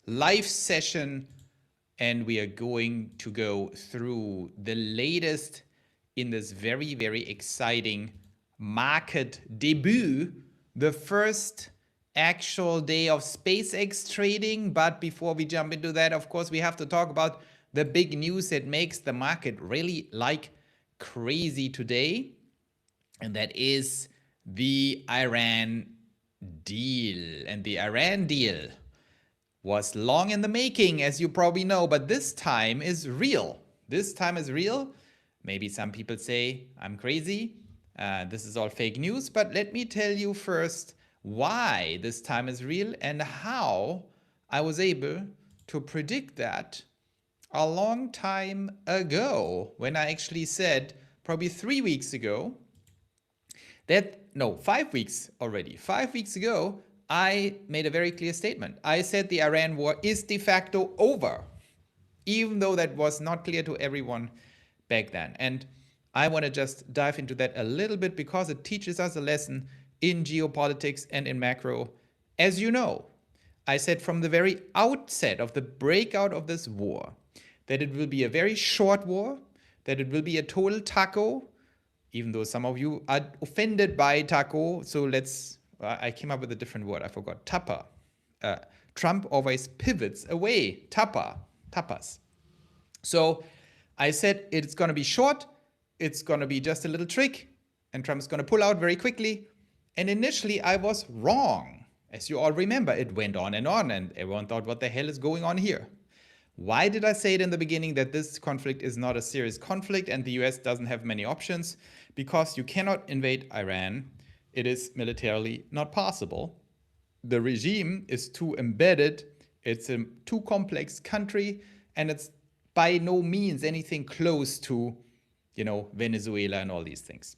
live session, and we are going to go through the latest in this very, very exciting market debut, the first actual day of SpaceX trading. But before we jump into that, of course, we have to talk about the big news that makes the market really like crazy today. And that is the Iran deal. And the Iran deal was long in the making, as you probably know, but this time is real. This time is real. Maybe some people say I'm crazy. This is all fake news, but let me tell you first why this time is real and how I was able to predict that a long time ago, when I actually said, probably 3 weeks ago, that, no, 5 weeks already. 5 weeks ago, I made a very clear statement. I said the Iran war is de facto over, even though that was not clear to everyone back then. And I want to just dive into that a little bit because it teaches us a lesson in geopolitics and in macro. As you know, I said from the very outset of the breakout of this war that it will be a very short war, that it will be a total taco, even though some of you are offended by taco. So I came up with a different word. I forgot. Tapa. Trump always pivots away. Tapas. So I said it's going to be short. It's going to be just a little trick. And Trump's going to pull out very quickly. And initially I was wrong. As you all remember, it went on and everyone thought, what the hell is going on here? Why did I say it in the beginning that this conflict is not a serious conflict and the US doesn't have many options? Because you cannot invade Iran. It is militarily not possible. The regime is too embedded. It's a too complex country, and it's by no means anything close to, Venezuela and all these things.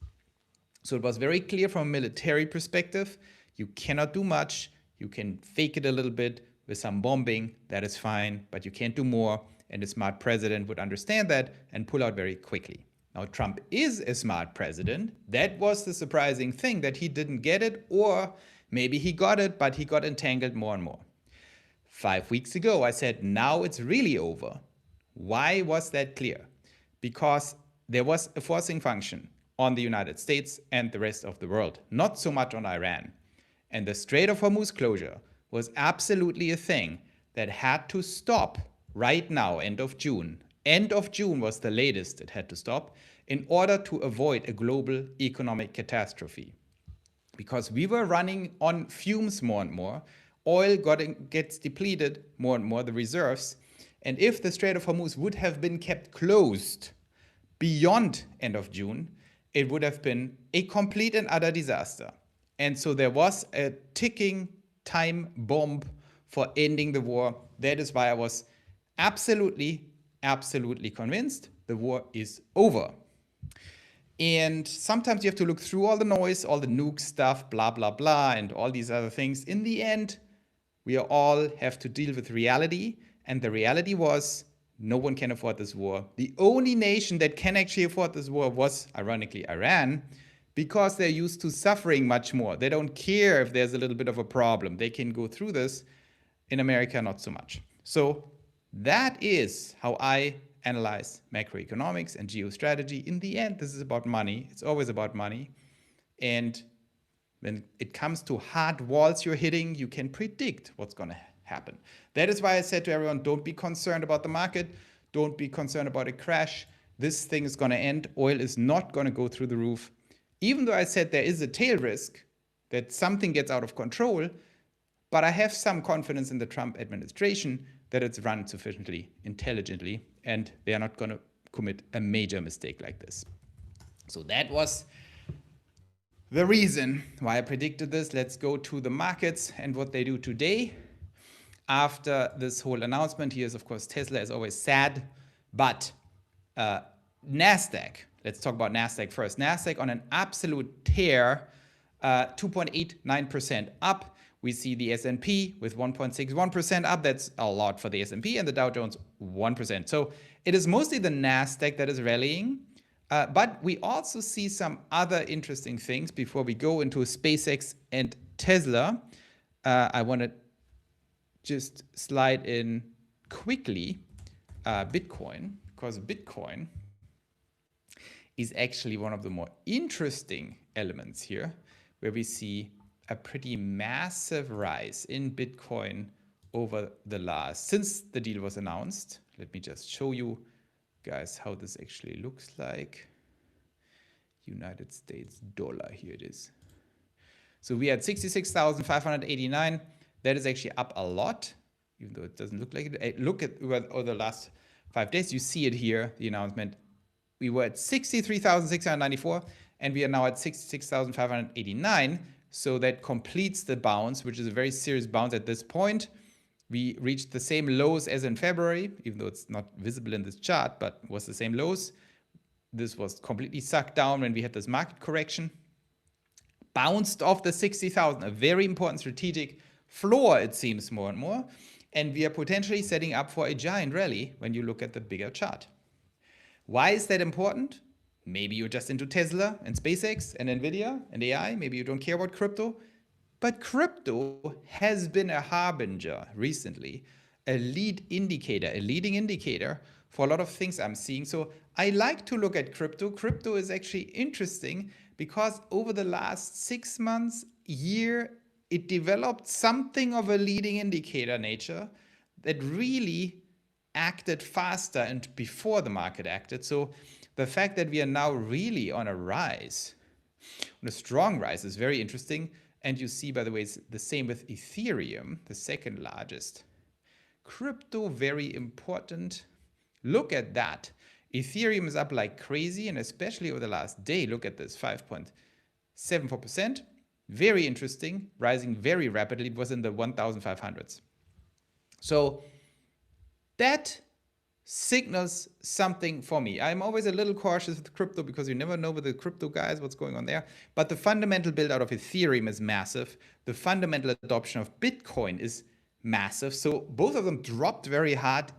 So it was very clear from a military perspective, you cannot do much. You can fake it a little bit with some bombing, that is fine, but you can't do more. And a smart president would understand that and pull out very quickly. Now, Trump is a smart president. That was the surprising thing, that he didn't get it, or maybe he got it, but he got entangled more and more. 5 weeks ago, I said, now it's really over. Why was that clear? Because there was a forcing function on the United States and the rest of the world, not so much on Iran. And the Strait of Hormuz closure was absolutely a thing that had to stop right now, end of June. End of June was the latest it had to stop in order to avoid a global economic catastrophe. Because we were running on fumes more and more, oil gets depleted more and more, the reserves. And if the Strait of Hormuz would have been kept closed beyond end of June, it would have been a complete and utter disaster. And so there was a ticking time bomb for ending the war. That is why I was absolutely convinced the war is over. And sometimes you have to look through all the noise, all the nuke stuff, blah, blah, blah, and all these other things. In the end, we all have to deal with reality. And the reality was no one can afford this war. The only nation that can actually afford this war was, ironically, Iran, because they're used to suffering much more. They don't care if there's a little bit of a problem. They can go through this. In America, not so much. So that is how I analyze macroeconomics and geostrategy. In the end, this is about money. It's always about money. And when it comes to hard walls you're hitting, you can predict what's going to happen. That is why I said to everyone, don't be concerned about the market. Don't be concerned about a crash. This thing is going to end. Oil is not going to go through the roof. Even though I said there is a tail risk that something gets out of control, but I have some confidence in the Trump administration that it's run sufficiently intelligently and they are not going to commit a major mistake like this. So that was the reason why I predicted this. Let's go to the markets and what they do today. After this whole announcement, here's of course Tesla is always sad, but NASDAQ, let's talk about NASDAQ first. NASDAQ on an absolute tear, 2.89% up. We see the S&P with 1.61% up. That's a lot for the S&P, and the Dow Jones 1%. So it is mostly the NASDAQ that is rallying. But we also see some other interesting things before we go into SpaceX and Tesla. I want to just slide in quickly Bitcoin, because Bitcoin is actually one of the more interesting elements here, where we see a pretty massive rise in Bitcoin over the last, since the deal was announced. Let me just show you guys how this actually looks like. United States dollar, here it is. So we had 66,589. That is actually up a lot, even though it doesn't look like it. Look at over the last 5 days, you see it here, the announcement. We were at 63,694 and we are now at 66,589. So that completes the bounce, which is a very serious bounce at this point. We reached the same lows as in February, even though it's not visible in this chart, but was the same lows. This was completely sucked down when we had this market correction. Bounced off the 60,000, a very important strategic floor, it seems more and more. And we are potentially setting up for a giant rally when you look at the bigger chart. Why is that important? Maybe you're just into Tesla and SpaceX and Nvidia and AI. Maybe you don't care about crypto. But crypto has been a harbinger recently, a leading indicator for a lot of things I'm seeing. So I like to look at crypto. Crypto is actually interesting because over the last 6 months, year, it developed something of a leading indicator nature that really acted faster and before the market acted. So the fact that we are now really on a rise, on a strong rise, is very interesting. And you see, by the way, it's the same with Ethereum, the second largest crypto, very important. Look at that. Ethereum is up like crazy, and especially over the last day, look at this, 5.74%. Very interesting, rising very rapidly. It was in the 1,500s. So that signals something for me. I'm always a little cautious with crypto because you never know with the crypto guys what's going on there. But the fundamental build out of Ethereum is massive. The fundamental adoption of Bitcoin is massive. So both of them dropped very hard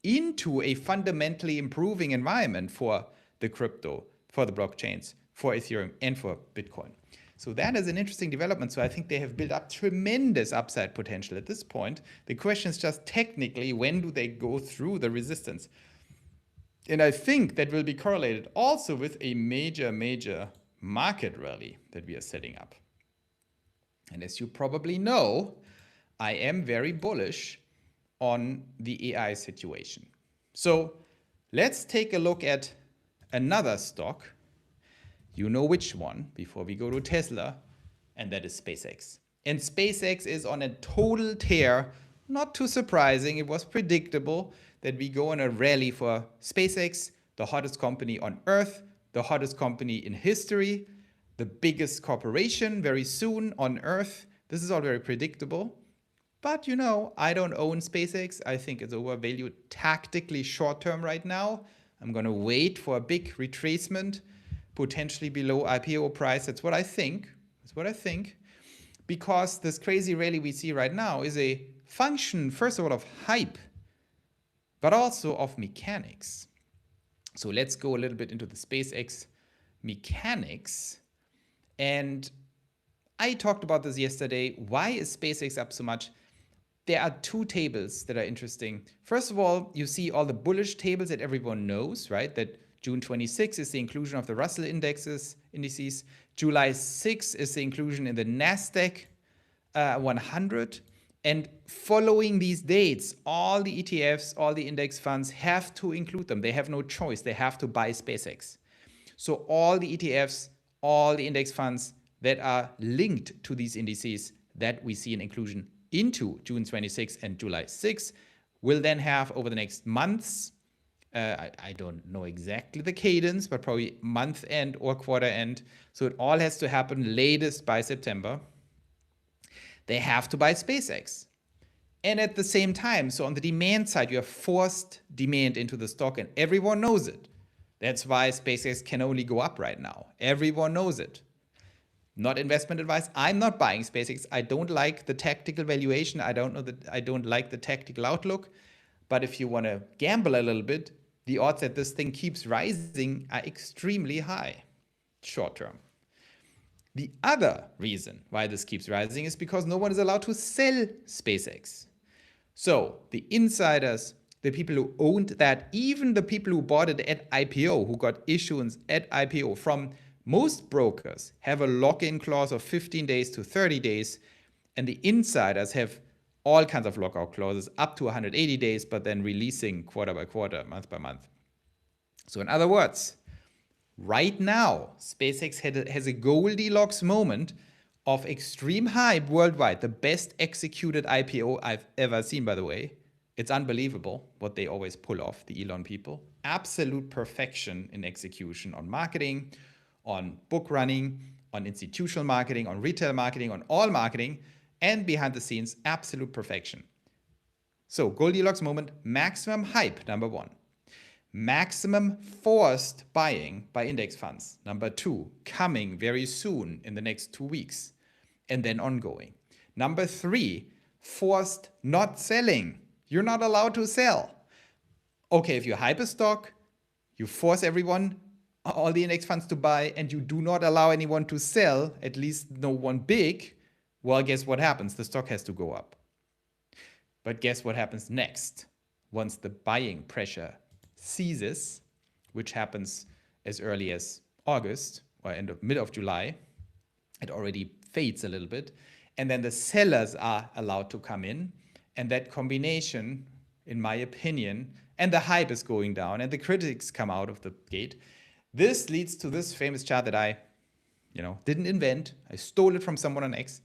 into a fundamentally improving environment for the crypto, for the blockchains, for Ethereum, and for Bitcoin. So that is an interesting development. So I think they have built up tremendous upside potential at this point. The question is just technically, when do they go through the resistance? And I think that will be correlated also with a major market rally that we are setting up. And as you probably know, I am very bullish on the AI situation. So let's take a look at another stock. You know which one, before we go to Tesla, and that is SpaceX. And SpaceX is on a total tear. Not too surprising. It was predictable that we go on a rally for SpaceX, the hottest company on Earth, the hottest company in history, the biggest corporation very soon on Earth. This is all very predictable. But you know, I don't own SpaceX. I think it's overvalued tactically short term right now. I'm going to wait for a big retracement, potentially below IPO price. That's what I think. That's what I think. Because this crazy rally we see right now is a function, first of all, of hype, but also of mechanics. So let's go a little bit into the SpaceX mechanics. And I talked about this yesterday. Why is SpaceX up so much? There are two tables that are interesting. First of all, you see all the bullish tables that everyone knows, right? That June 26 is the inclusion of the Russell indices. July 6 is the inclusion in the NASDAQ 100. And following these dates, all the ETFs, all the index funds have to include them. They have no choice. They have to buy SpaceX. So all the ETFs, all the index funds that are linked to these indices that we see an inclusion into June 26 and July 6 will then have over the next months, I don't know exactly the cadence, but probably month end or quarter end. So it all has to happen latest by September. They have to buy SpaceX. And at the same time, so on the demand side, you have forced demand into the stock and everyone knows it. That's why SpaceX can only go up right now. Everyone knows it. Not investment advice. I'm not buying SpaceX. I don't like the tactical valuation. I don't like the tactical outlook. But if you want to gamble a little bit, the odds that this thing keeps rising are extremely high short term. The other reason why this keeps rising is because no one is allowed to sell SpaceX. So the insiders, the people who owned that, even the people who bought it at IPO, who got issuance at IPO from most brokers, have a lock-in clause of 15 days to 30 days. And the insiders have all kinds of lockout clauses up to 180 days, but then releasing quarter by quarter, month by month. So in other words, right now, SpaceX has a Goldilocks moment of extreme hype worldwide, the best executed IPO I've ever seen, by the way. It's unbelievable what they always pull off, the Elon people. Absolute perfection in execution on marketing, on book running, on institutional marketing, on retail marketing, on all marketing, and behind the scenes, absolute perfection. So Goldilocks moment, maximum hype, number one. Maximum forced buying by index funds, number two, coming very soon in the next 2 weeks, and then ongoing. Number three, forced not selling. You're not allowed to sell. Okay, if you hype a stock, you force everyone, all the index funds to buy, and you do not allow anyone to sell, at least no one big, well, guess what happens? The stock has to go up. But guess what happens next? Once the buying pressure ceases, which happens as early as August or mid of July, it already fades a little bit. And then the sellers are allowed to come in. And that combination, in my opinion, and the hype is going down and the critics come out of the gate. This leads to this famous chart that I, didn't invent. I stole it from someone on X.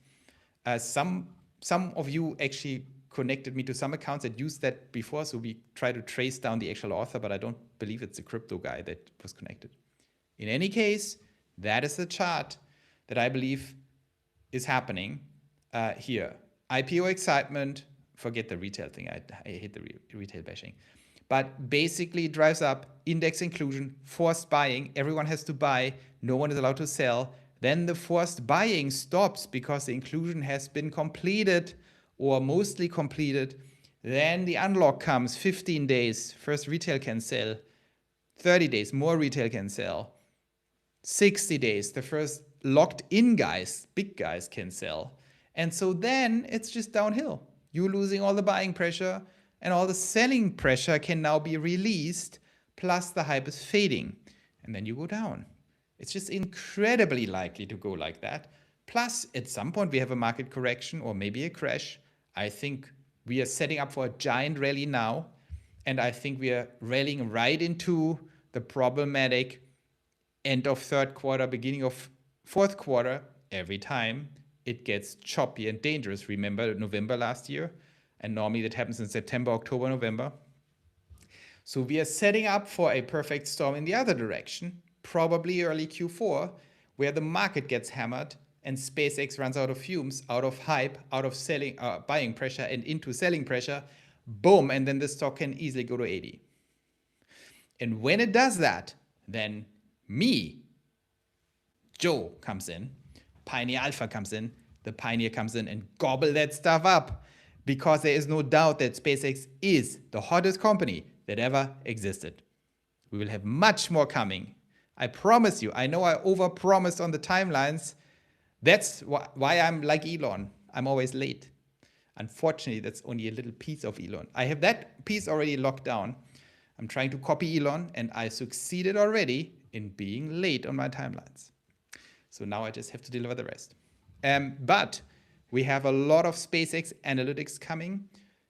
Some of you actually connected me to some accounts that used that before, so we try to trace down the actual author, but I don't believe it's a crypto guy that was connected. In any case, that is the chart that I believe is happening here. IPO excitement, forget the retail thing, I hate the retail bashing, but basically it drives up index inclusion, forced buying, everyone has to buy, no one is allowed to sell. Then the forced buying stops because the inclusion has been completed or mostly completed. Then the unlock comes, 15 days, first retail can sell, 30 days, more retail can sell, 60 days, the first locked in guys, big guys can sell. And so then it's just downhill. You're losing all the buying pressure and all the selling pressure can now be released, plus the hype is fading. And then you go down. It's just incredibly likely to go like that. Plus, at some point, we have a market correction or maybe a crash. I think we are setting up for a giant rally now. And I think we are rallying right into the problematic end of third quarter, beginning of fourth quarter. Every time it gets choppy and dangerous. Remember November last year? And normally that happens in September, October, November. So we are setting up for a perfect storm in the other direction, probably early Q4, where the market gets hammered and SpaceX runs out of fumes, out of hype, out of selling, buying pressure and into selling pressure, boom, and then the stock can easily go to 80. And when it does that, then me, Joe, comes in, Pioneer Alpha comes in, the Pioneer comes in and gobble that stuff up, because there is no doubt that SpaceX is the hottest company that ever existed. We will have much more coming. I promise you. I know I overpromised on the timelines. That's why I'm like Elon. I'm always late. Unfortunately, that's only a little piece of Elon. I have that piece already locked down. I'm trying to copy Elon, and I succeeded already in being late on my timelines. So now I just have to deliver the rest. But we have a lot of SpaceX analytics coming.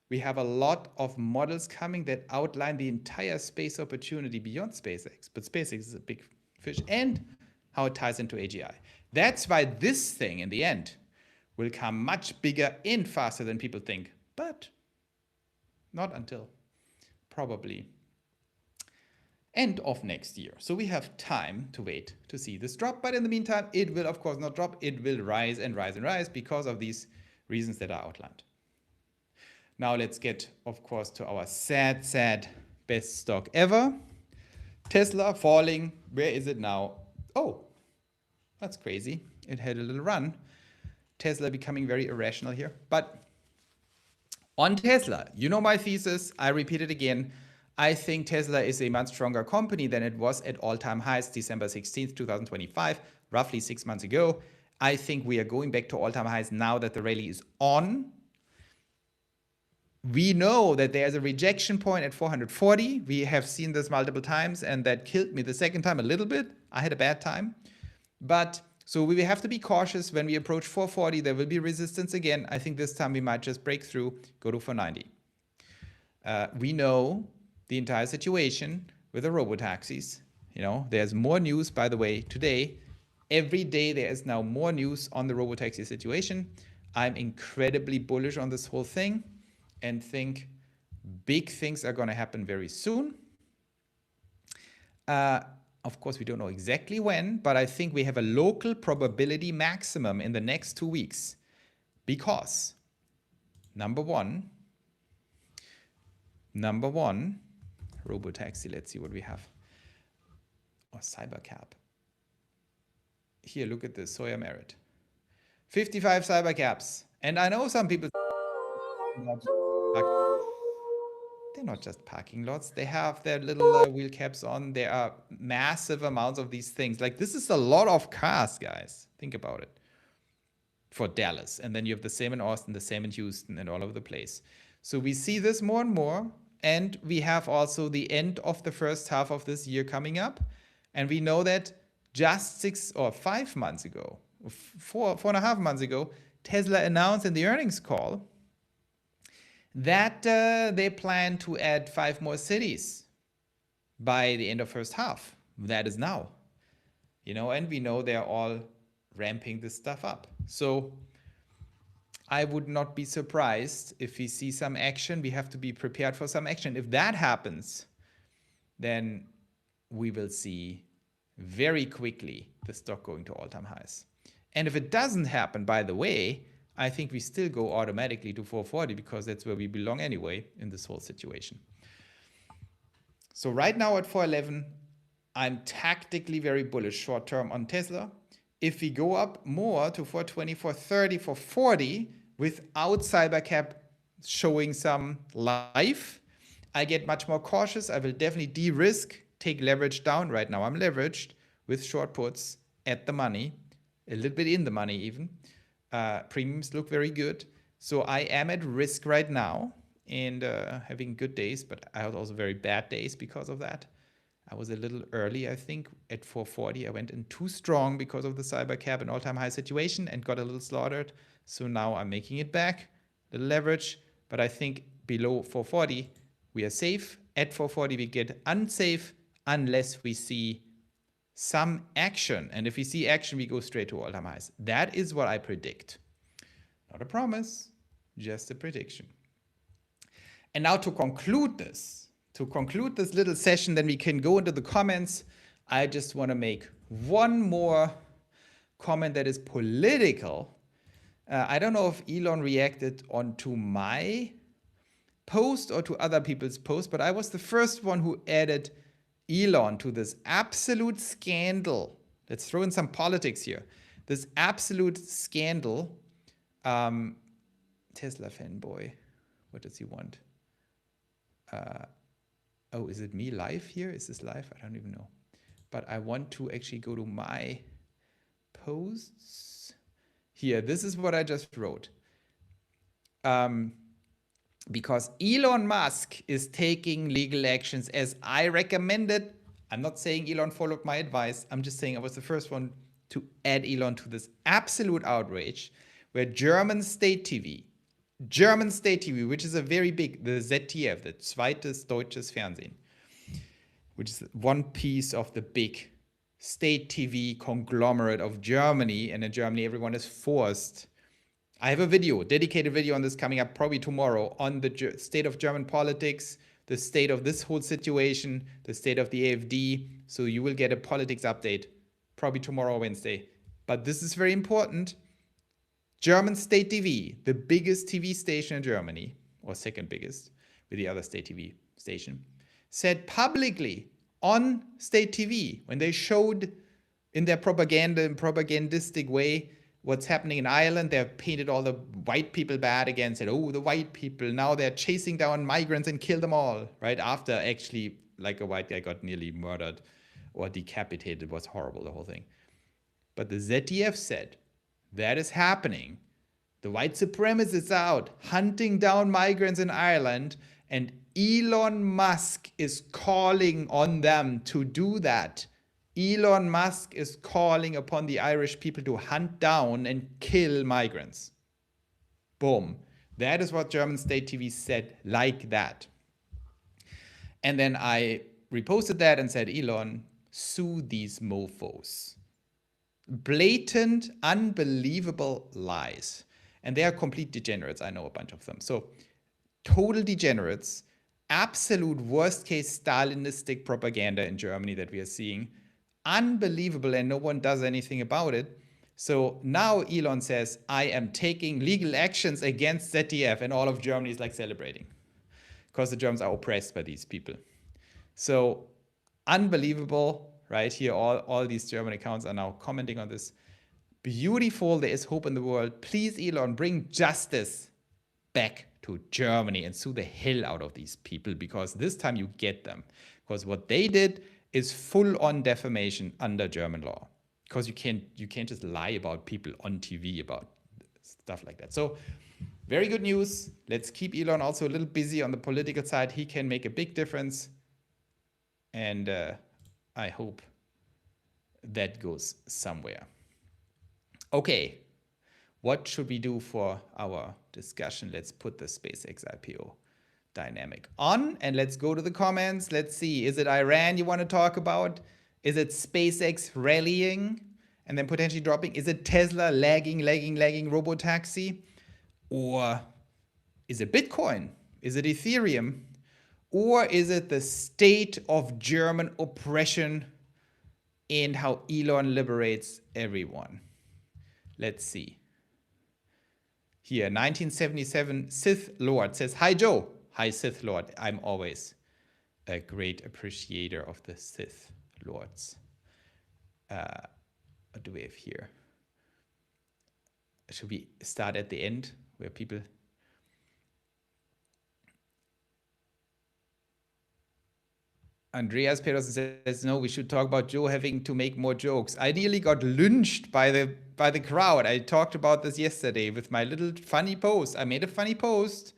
We have a lot of models coming that outline the entire space opportunity beyond SpaceX. But SpaceX is a big fish, and how it ties into AGI. That's why this thing in the end will come much bigger and faster than people think, but not until probably end of next year. So we have time to wait to see this drop, but in the meantime, it will of course not drop. It will rise and rise and rise because of these reasons that are outlined. Now let's get, of course, to our sad, sad best stock ever. Tesla falling. Where is it now? Oh, that's crazy. It had a little run. Tesla becoming very irrational here. But on Tesla, you know my thesis. I repeat it again. I think Tesla is a much stronger company than it was at all-time highs December 16th, 2025, roughly 6 months ago. I think we are going back to all-time highs now that the rally is on. We know that there's a rejection point at 440. We have seen this multiple times, and that killed me the second time a little bit. I had a bad time. But so we have to be cautious when we approach 440. There will be resistance again. I think this time we might just break through, go to 490. We know the entire situation with the robotaxis. There's more news, by the way, today. Every day there is now more news on the robotaxi situation. I'm incredibly bullish on this whole thing and think big things are going to happen very soon. Of course, we don't know exactly when, but I think we have a local probability maximum in the next 2 weeks because number one, robotaxi, let's see what we have. Or cybercab. Here, look at this, Sawyer Merritt. 55 cybercabs. And I know some people, they're not just parking lots. They have their little wheel caps on. There are massive amounts of these things. Like, this is a lot of cars, guys. Think about it. For Dallas. And then you have the same in Austin, the same in Houston, and all over the place. So we see this more and more. And we have also the end of the first half of this year coming up. And we know that just 6 or 5 months ago, 4.5 months ago, Tesla announced in the earnings call that they plan to add 5 more cities by the end of first half. That is now. And we know they're all ramping this stuff up. So I would not be surprised if we see some action. We have to be prepared for some action. If that happens, then we will see very quickly the stock going to all-time highs. And if it doesn't happen, by the way, I think we still go automatically to 440 because that's where we belong anyway in this whole situation. So right now at 411, I'm tactically very bullish short term on Tesla. If we go up more to 420, 430, 440 without cybercab showing some life, I get much more cautious. I will definitely de-risk, take leverage down. Right now I'm leveraged with short puts at the money, a little bit in the money even. Premiums look very good. So I am at risk right now and having good days, but I had also very bad days because of that. I was a little early, I think, at 440. I went in too strong because of the cybercab and all-time high situation and got a little slaughtered. So now I'm making it back, the leverage. But I think below 440, we are safe. At 440, we get unsafe unless we see some action. And if we see action, we go straight to all-time highs. That is what I predict. Not a promise, just a prediction. And now to conclude this little session, then we can go into the comments. I just want to make one more comment that is political. I don't know if Elon reacted onto my post or to other people's posts, but I was the first one who added Elon to this absolute scandal. Let's throw in some politics here. This absolute scandal. Tesla fanboy. What does he want? Oh, is it me live here? Is this live? I don't even know. But I want to actually go to my posts. Here, this is what I just wrote. Because Elon Musk is taking legal actions as I recommended. I'm not saying Elon followed my advice. I'm just saying I was the first one to add Elon to this absolute outrage where German state TV, which is a very big, the ZDF, the Zweites Deutsches Fernsehen, which is one piece of the big state TV conglomerate of Germany. And in Germany, everyone is forced. I have a video, dedicated video on this coming up probably tomorrow on the state of German politics, the state of this whole situation, the state of the AfD. So you will get a politics update probably tomorrow or Wednesday. But this is very important. German state TV, the biggest TV station in Germany, or second biggest with the other state TV station, said publicly on state TV when they showed in their propagandistic way what's happening in Ireland. They've painted all the white people bad again, said, oh, the white people, now they're chasing down migrants and kill them all, right? After actually, like a white guy got nearly murdered or decapitated. It was horrible, the whole thing. But the ZDF said, that is happening The white supremacists are out hunting down migrants in Ireland, and Elon Musk is calling on them to do that. Elon Musk is calling upon the Irish people to hunt down and kill migrants. Boom. That is what German state TV said, like that. And then I reposted that and said, Elon, sue these mofos. Blatant, unbelievable lies. And they are complete degenerates. I know a bunch of them. So total degenerates, absolute worst case Stalinistic propaganda in Germany that we are seeing. Unbelievable, and no one does anything about it. So now Elon says, I am taking legal actions against ZDF, and all of Germany is like celebrating because the Germans are oppressed by these people. So unbelievable, right? Here, all these German accounts are now commenting on this. Beautiful, there is hope in the world. Please, Elon, bring justice back to Germany and sue the hell out of these people, because this time you get them. Because what they did is full-on defamation under German law. Because you can't just lie about people on TV about stuff like that. So very good news. Let's keep Elon also a little busy on the political side. He can make a big difference. And I hope that goes somewhere. Okay, what should we do for our discussion? Let's put the SpaceX IPO dynamic on, and let's go to the comments. Let's see, is it Iran you want to talk about? Is it SpaceX rallying and then potentially dropping? Is it Tesla lagging, robotaxi? Or is it Bitcoin? Is it Ethereum? Or is it the state of German oppression and how Elon liberates everyone? Let's see. Here, 1977 Sith Lord says, hi Joe. Hi Sith Lord. I'm always a great appreciator of the Sith Lords. What do we have here? Should we start at the end where people... Andreas Pedersen says, no, we should talk about Joe having to make more jokes. I nearly got lynched by the crowd. I talked about this yesterday with my little funny post. I made a funny post.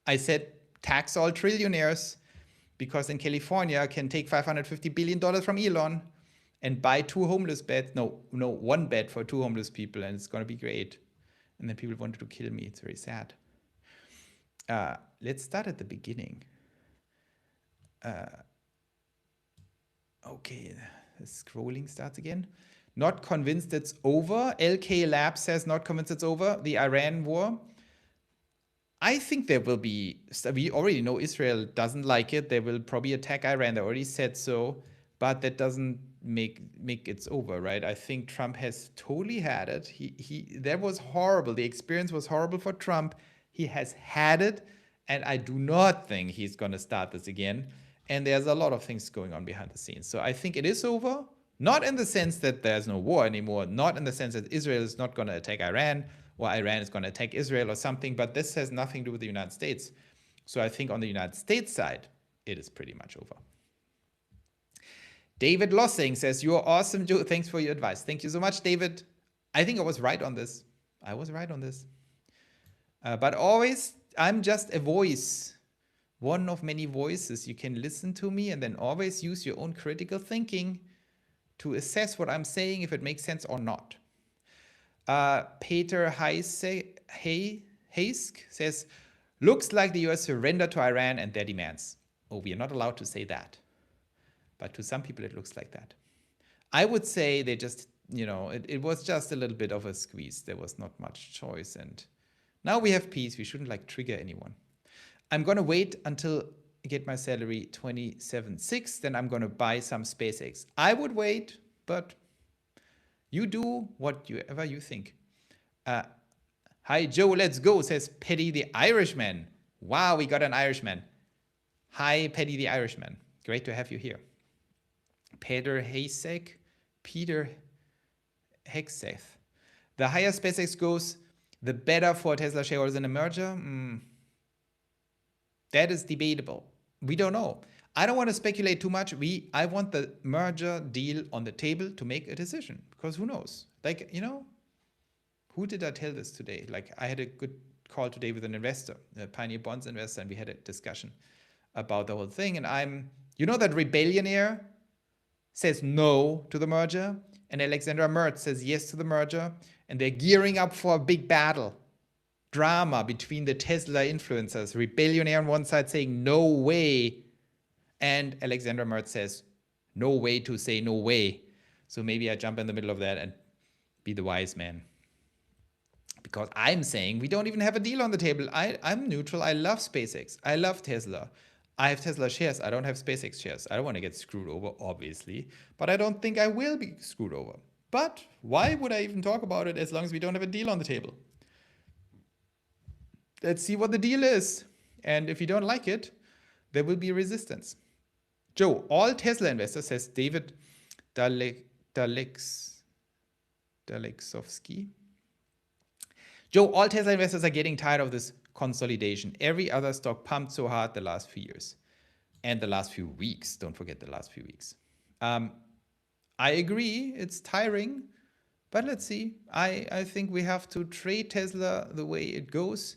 I said, tax all trillionaires, because in California can take $550 billion from Elon and buy 2 homeless beds. No, 1 bed for 2 homeless people, and it's going to be great. And then people wanted to kill me. It's very sad. Let's start at the beginning. Okay, the scrolling starts again. Not convinced it's over. LK Lab says not convinced it's over. The Iran war. I think there will be, we already know Israel doesn't like it. They will probably attack Iran. They already said so, but that doesn't make it's over, right? I think Trump has totally had it. That was horrible. The experience was horrible for Trump. He has had it, and I do not think he's going to start this again. And there's a lot of things going on behind the scenes. So I think it is over, not in the sense that there's no war anymore, not in the sense that Israel is not going to attack Iran or Iran is going to attack Israel or something, but this has nothing to do with the United States. So I think on the United States side, it is pretty much over. David Lossing says, you're awesome, Joe. Thanks for your advice. Thank you so much, David. I think I was right on this. But always, I'm just a voice. One of many voices. You can listen to me and then always use your own critical thinking to assess what I'm saying, if it makes sense or not. Peter Heisk says, looks like the US surrendered to Iran and their demands. Oh, we are not allowed to say that. But to some people, it looks like that. I would say they just, it was just a little bit of a squeeze. There was not much choice. And now we have peace. We shouldn't trigger anyone. I'm going to wait until I get my salary 27.6. Then I'm going to buy some SpaceX. I would wait, but you do whatever you think. Hi, Joe, let's go, says Petty the Irishman. Wow, we got an Irishman. Hi, Petty the Irishman. Great to have you here. Peter Hexeth. The higher SpaceX goes, the better for Tesla shareholders in a merger. That is debatable. We don't know. I don't want to speculate too much. I want the merger deal on the table to make a decision, because who knows? Who who did I tell this today? Like I had a good call today with an investor, a Pioneer Bonds investor, and we had a discussion about the whole thing. And you know that Rebellionaire says no to the merger, and Alexandra Mertz says yes to the merger, and they're gearing up for a big battle, drama between the Tesla influencers. Rebellionaire on one side saying no way, and Alexandra Mertz says no way to say no way. So maybe I jump in the middle of that and be the wise man. Because I'm saying we don't even have a deal on the table. I'm neutral. I love SpaceX. I love Tesla. I have Tesla shares. I don't have SpaceX shares. I don't want to get screwed over, obviously. But I don't think I will be screwed over. But why would I even talk about it as long as we don't have a deal on the table? Let's see what the deal is. And if you don't like it, there will be resistance. Joe, all Tesla investors, says David Dalexovsky. Joe, all Tesla investors are getting tired of this consolidation. Every other stock pumped so hard the last few years and the last few weeks. Don't forget the last few weeks. I agree. It's tiring, but let's see. I think we have to trade Tesla the way it goes.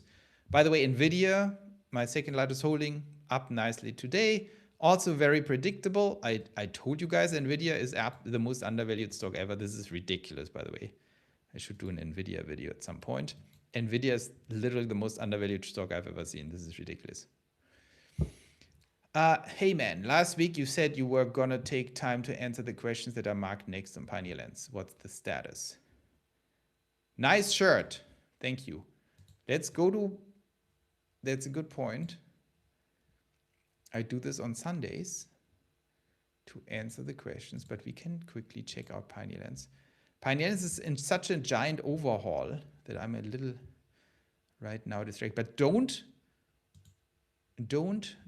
By the way, NVIDIA, my second largest holding, up nicely today. Also very predictable. I told you guys NVIDIA is the most undervalued stock ever. This is ridiculous, by the way. I should do an NVIDIA video at some point. NVIDIA is literally the most undervalued stock I've ever seen. This is ridiculous. Hey man, last week you said you were gonna take time to answer the questions that are marked next on Pioneer Lens. What's the status? Nice shirt. Thank you. Let's go to, that's a good point. I do this on Sundays to answer the questions, but we can quickly check out Pioneer Lens. Pioneer Lens is in such a giant overhaul that I'm a little right now distracted. But don't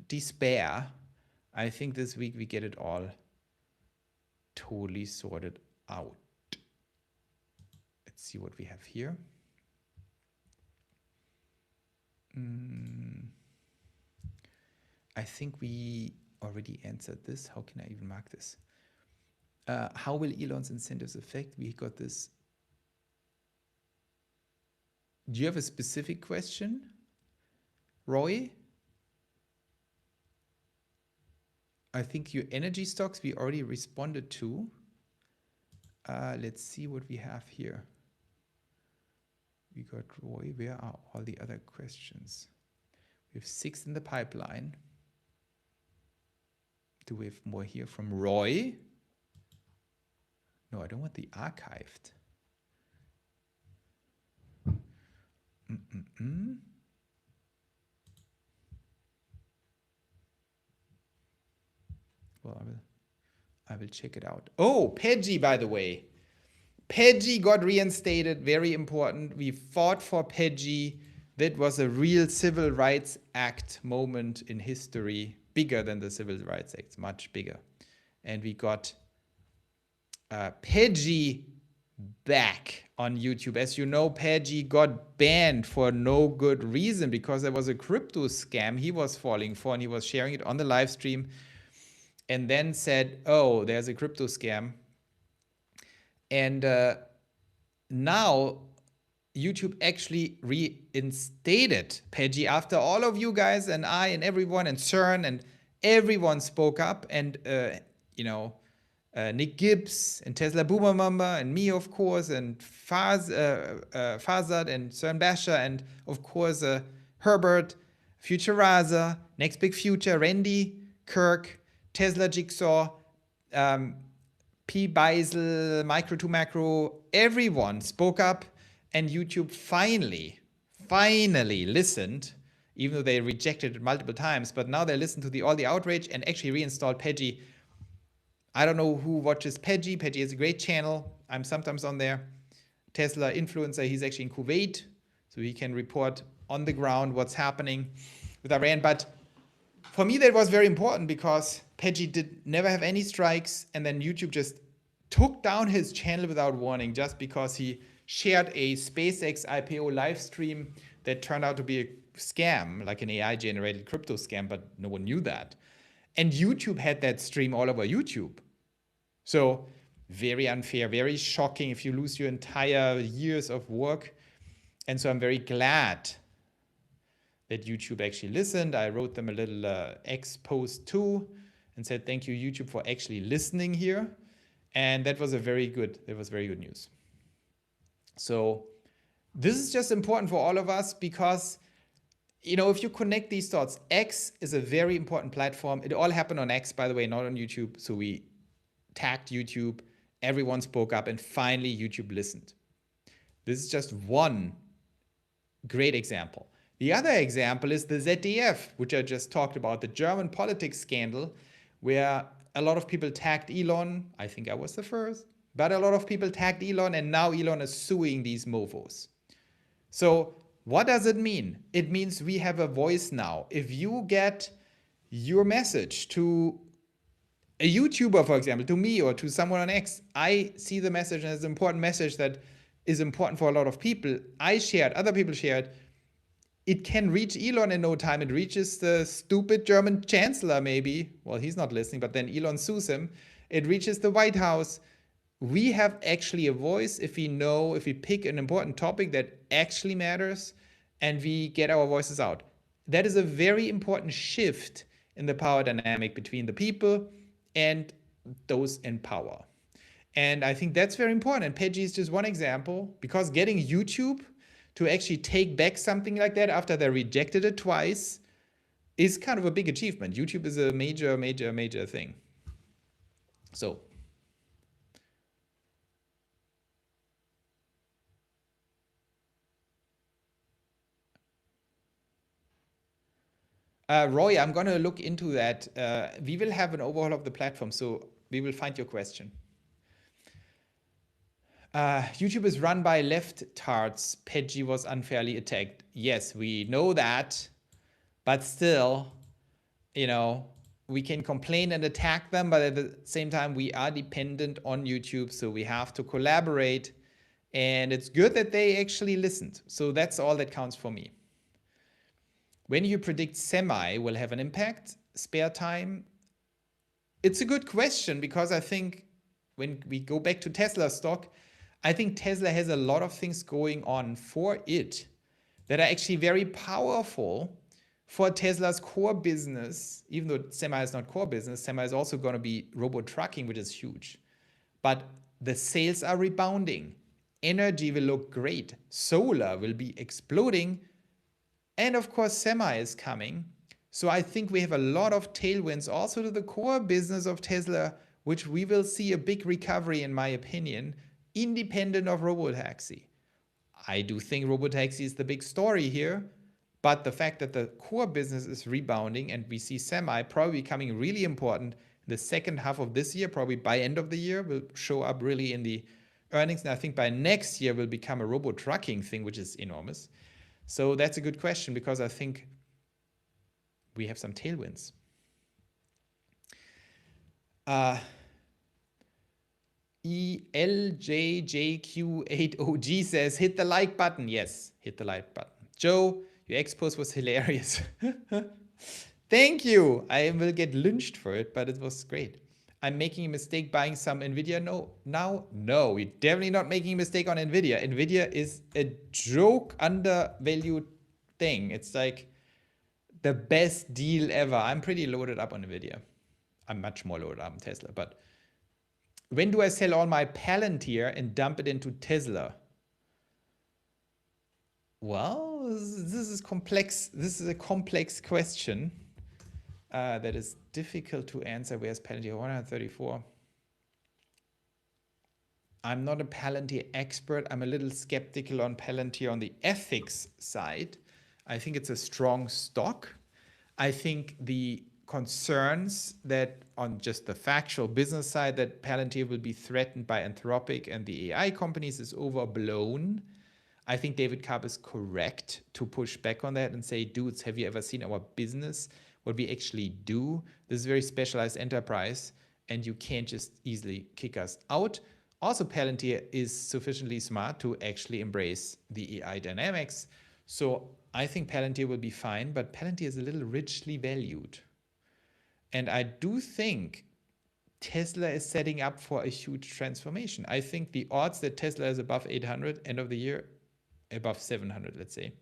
despair. I think this week we get it all totally sorted out. Let's see what we have here. I think we already answered this. How can I even mark this? How will Elon's incentives affect? We got this. Do you have a specific question, Roy? I think your energy stocks we already responded to. Let's see what we have here. We got Roy. Where are all the other questions? We have 6 in the pipeline. Do we have more here from Roy? No, I don't want the archived. Well, I will check it out. Oh, Peggy, by the way. Peggy got reinstated. Very important. We fought for Peggy. That was a real Civil Rights Act moment in history. Bigger than the Civil Rights Act. Much bigger. And we got Peggy back on YouTube. As you know, Peggy got banned for no good reason because there was a crypto scam he was falling for and he was sharing it on the live stream and then said, oh, there's a crypto scam. And now YouTube actually reinstated Peggy after all of you guys and I and everyone and CERN and everyone spoke up and, Nick Gibbs and Tesla Boomer Mamba and me, of course, and Farzad and CERN Basher and, of course, Herbert, Future Raza, Next Big Future, Randy, Kirk, Tesla Jigsaw, P. Beisel, Micro to Macro, everyone spoke up and YouTube finally listened, even though they rejected it multiple times, but now they listened to all the outrage and actually reinstalled Peggy. I don't know who watches Peggy. Peggy is a great channel. I'm sometimes on there. Tesla influencer, he's actually in Kuwait, so he can report on the ground what's happening with Iran. But for me, that was very important because Peggy never have any strikes, and then YouTube just took down his channel without warning just because he shared a SpaceX IPO live stream that turned out to be a scam, like an AI-generated crypto scam, but no one knew that. And YouTube had that stream all over YouTube. So very unfair, very shocking if you lose your entire years of work And so I'm very glad that YouTube actually listened. I wrote them a little X post too and said, thank you, YouTube, for actually listening here. And that was very good news. So this is just important for all of us because, you know, if you connect these dots, X is a very important platform. It all happened on X, by the way, not on YouTube. So we tagged YouTube, everyone spoke up, and finally YouTube listened. This is just one great example. The other example is the ZDF, which I just talked about, the German politics scandal, where a lot of people tagged Elon. I think I was the first, but a lot of people tagged Elon, and now Elon is suing these mofos. So what does it mean? It means we have a voice now. If you get your message to a YouTuber, for example, to me or to someone on X, I see the message as an important message that is important for a lot of people. I shared, other people shared. It can reach Elon in no time. It reaches the stupid German chancellor, maybe. Well, he's not listening, but then Elon sues him. It reaches the White House. We have actually a voice if we pick an important topic that actually matters and we get our voices out. That is a very important shift in the power dynamic between the people and those in power. And I think that's very important. And Peggy is just one example, because getting YouTube to actually take back something like that after they rejected it twice is kind of a big achievement. YouTube is a major thing. So Roy, I'm going to look into that. We will have an overhaul of the platform, so we will find your question. YouTube is run by left-tards. Peggy was unfairly attacked. Yes, we know that, but still, you know, we can complain and attack them, but at the same time, we are dependent on YouTube, so we have to collaborate. And it's good that they actually listened. So that's all that counts for me. When you predict semi will have an impact, spare time, it's a good question, because I think when we go back to Tesla stock, I think Tesla has a lot of things going on for it that are actually very powerful for Tesla's core business. Even though semi is not core business, semi is also going to be robot trucking, which is huge. But the sales are rebounding. Energy will look great. Solar will be exploding. And of course, semi is coming. So I think we have a lot of tailwinds also to the core business of Tesla, which we will see a big recovery, in my opinion, independent of robotaxi. I do think robotaxi is the big story here, but the fact that the core business is rebounding and we see semi probably becoming really important in the second half of this year, probably by end of the year, will show up really in the earnings. And I think by next year will become a robot trucking thing, which is enormous. So that's a good question, because I think we have some tailwinds. ELJJQ80G says, hit the like button. Yes, hit the like button. Joe, your expose was hilarious. Thank you. I will get lynched for it, but it was great. I'm making a mistake buying some NVIDIA now? No, you're definitely not making a mistake on NVIDIA. NVIDIA is a joke undervalued thing. It's like the best deal ever. I'm pretty loaded up on NVIDIA. I'm much more loaded up on Tesla, but when do I sell all my Palantir and dump it into Tesla? Well, this is complex. This is a complex question that is difficult to answer. Where's Palantir? 134. I'm not a Palantir expert. I'm a little skeptical on Palantir on the ethics side. I think it's a strong stock. I think the concerns that on just the factual business side that Palantir will be threatened by Anthropic and the AI companies is overblown. I think David Karp is correct to push back on that and say, dudes, have you ever seen our business? What we actually do? This is a very specialized enterprise, and you can't just easily kick us out. Also, Palantir is sufficiently smart to actually embrace the AI dynamics. So I think Palantir will be fine, but Palantir is a little richly valued. And I do think Tesla is setting up for a huge transformation. I think the odds that Tesla is above 800 end of the year above 700, let's say,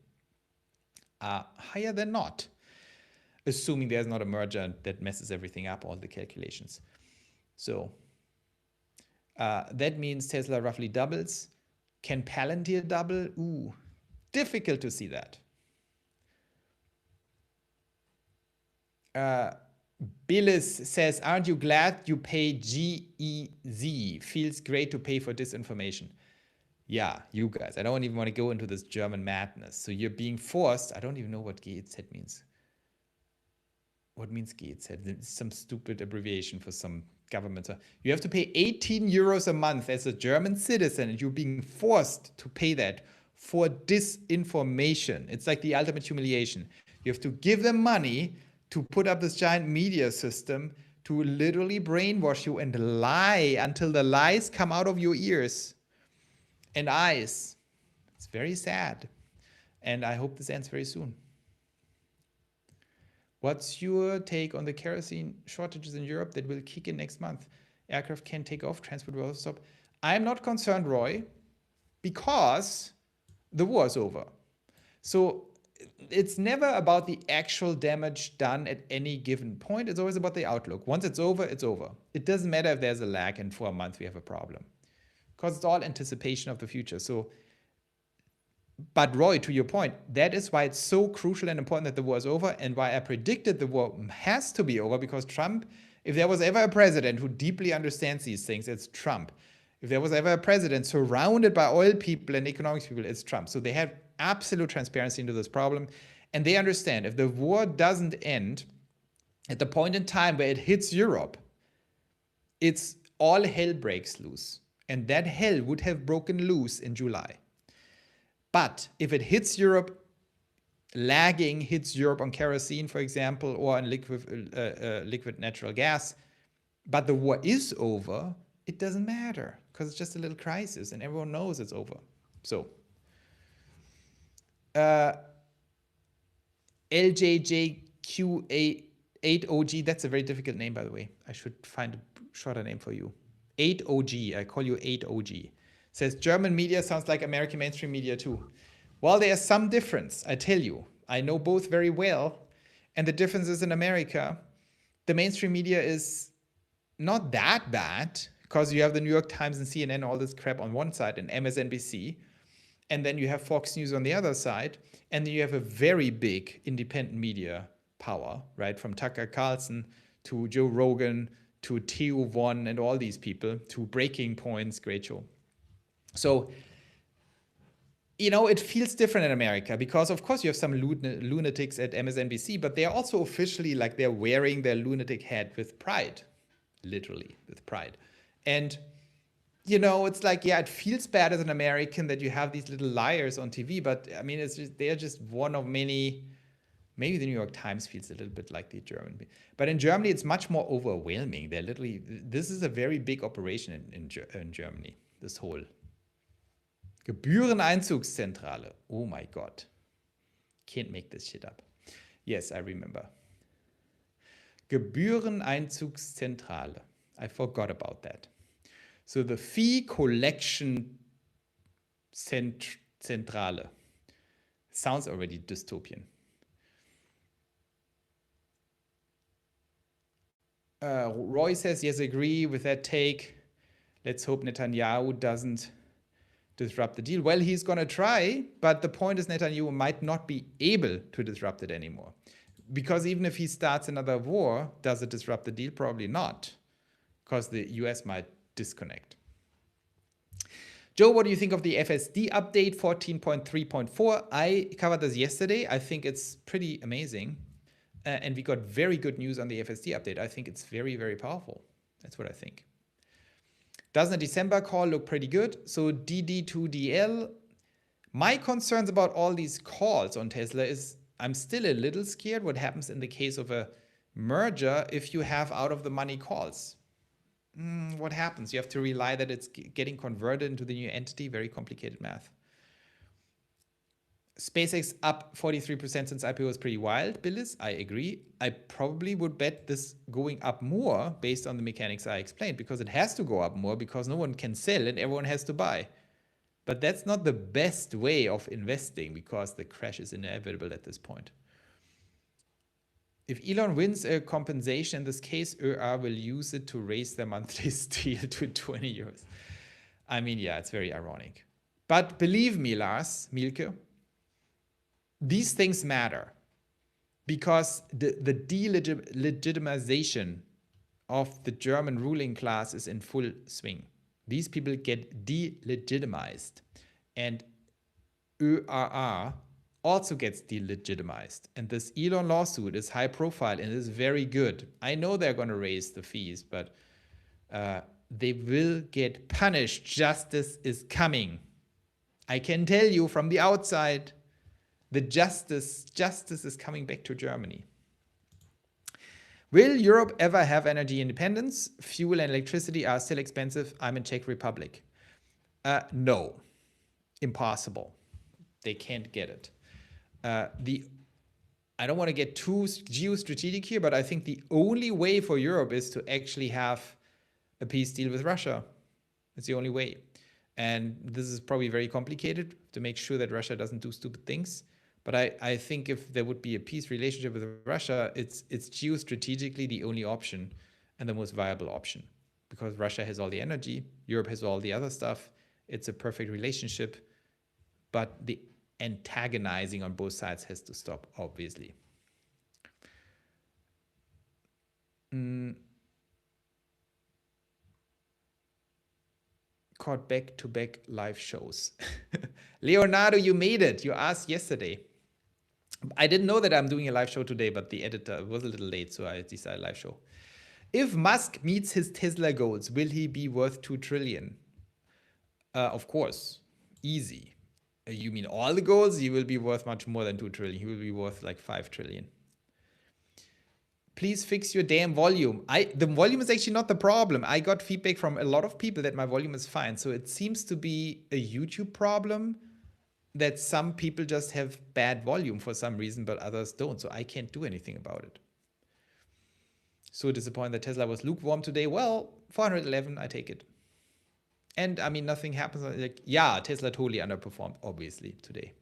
are higher than not, assuming there's not a merger that messes everything up, all the calculations. So that means Tesla roughly doubles. Can Palantir double? Ooh, difficult to see that. Billis says, aren't you glad you pay GEZ? Feels great to pay for disinformation. Yeah, you guys. I don't even want to go into this German madness. So you're being forced. I don't even know what GEZ means. What means GEZ? It's some stupid abbreviation for some government. So you have to pay 18 euros a month as a German citizen, and you're being forced to pay that for disinformation. It's like the ultimate humiliation. You have to give them money to put up this giant media system to literally brainwash you and lie until the lies come out of your ears and eyes. It's very sad. And I hope this ends very soon. What's your take on the kerosene shortages in Europe that will kick in next month? Aircraft can take off, transport will stop. I'm not concerned, Roy, because the war is over. So it's never about the actual damage done at any given point. It's always about the outlook. Once it's over, it's over. It doesn't matter if there's a lag and for a month we have a problem, because it's all anticipation of the future. So, but Roy, to your point, that is why it's so crucial and important that the war is over, and why I predicted the war has to be over, because Trump, if there was ever a president who deeply understands these things, it's Trump. If there was ever a president surrounded by oil people and economics people, it's Trump. So they have absolute transparency into this problem, and they understand if the war doesn't end at the point in time where it hits Europe, it's all hell breaks loose, and that hell would have broken loose in July. But if it hits Europe, lagging hits Europe on kerosene, for example, or on liquid natural gas, but the war is over, it doesn't matter, because it's just a little crisis and everyone knows it's over. So LJJQ8OG, that's a very difficult name, by the way. I should find a shorter name for you. 8OG, I call you 8OG. Says German media sounds like American mainstream media too. Well, there's some difference, I tell you. I know both very well. And the difference is in America, the mainstream media is not that bad, because you have the New York Times and CNN, all this crap on one side, and MSNBC. And then you have Fox News on the other side. And then you have a very big independent media power, right? From Tucker Carlson to Joe Rogan to Theo Von and all these people to Breaking Points, great show. So, you know, it feels different in America because, of course, you have some lunatics at MSNBC, but they're also officially like they're wearing their lunatic hat with pride, literally with pride. And, you know, it's like, yeah, it feels bad as an American that you have these little liars on TV, but I mean, it's just, they're just one of many. Maybe the New York Times feels a little bit like the German. But in Germany, it's much more overwhelming. They're literally, this is a very big operation in Germany, this whole Gebühreneinzugszentrale. Oh my God. Can't make this shit up. Yes, I remember. Gebühreneinzugszentrale. I forgot about that. So the fee collection centrale. Sounds already dystopian. Roy says, yes, agree with that take. Let's hope Netanyahu doesn't disrupt the deal. Well, he's going to try, but the point is Netanyahu might not be able to disrupt it anymore. Because even if he starts another war, does it disrupt the deal? Probably not, because the US might disconnect. Joe, what do you think of the FSD update 14.3.4? I covered this yesterday. I think it's pretty amazing. And we got very good news on the FSD update. I think it's very, very powerful. That's what I think. Doesn't the December call look pretty good? So DD2DL, my concerns about all these calls on Tesla is I'm still a little scared what happens in the case of a merger if you have out of the money calls. What happens? You have to rely that it's getting converted into the new entity. Very complicated math. SpaceX up 43% since IPO is pretty wild, Billis. I agree. I probably would bet this going up more based on the mechanics I explained, because it has to go up more because no one can sell and everyone has to buy. But that's not the best way of investing because the crash is inevitable at this point. If Elon wins a compensation in this case, ÖR will use it to raise their monthly steel to 20 euros. I mean, yeah, it's very ironic. But believe me, Lars, Mielke, these things matter because the delegitimization of the German ruling class is in full swing. These people get delegitimized, and ÖRR also gets delegitimized. And this Elon lawsuit is high profile and is very good. I know they're going to raise the fees, but they will get punished. Justice is coming. I can tell you from the outside, the justice is coming back to Germany. Will Europe ever have energy independence? Fuel and electricity are still expensive. I'm in Czech Republic. No, impossible. They can't get it. I don't want to get too geostrategic here, but I think the only way for Europe is to actually have a peace deal with Russia. It's the only way. And this is probably very complicated to make sure that Russia doesn't do stupid things. But I think if there would be a peace relationship with Russia, it's geostrategically the only option and the most viable option. Because Russia has all the energy, Europe has all the other stuff. It's a perfect relationship. But the antagonizing on both sides has to stop, obviously. Caught back-to-back live shows. Leonardo, you made it. You asked yesterday. I didn't know that I'm doing a live show today, but the editor was a little late, so I decided live show. If Musk meets his Tesla goals, will he be worth 2 trillion? Of course. Easy. You mean all the goals? He will be worth much more than 2 trillion. He will be worth like 5 trillion. Please fix your damn volume. The volume is actually not the problem. I got feedback from a lot of people that my volume is fine. So it seems to be a YouTube problem that some people just have bad volume for some reason, but others don't. So I can't do anything about it. So disappointed that Tesla was lukewarm today. Well, 411, I take it. And I mean, nothing happens. Like, yeah, Tesla totally underperformed, obviously, today.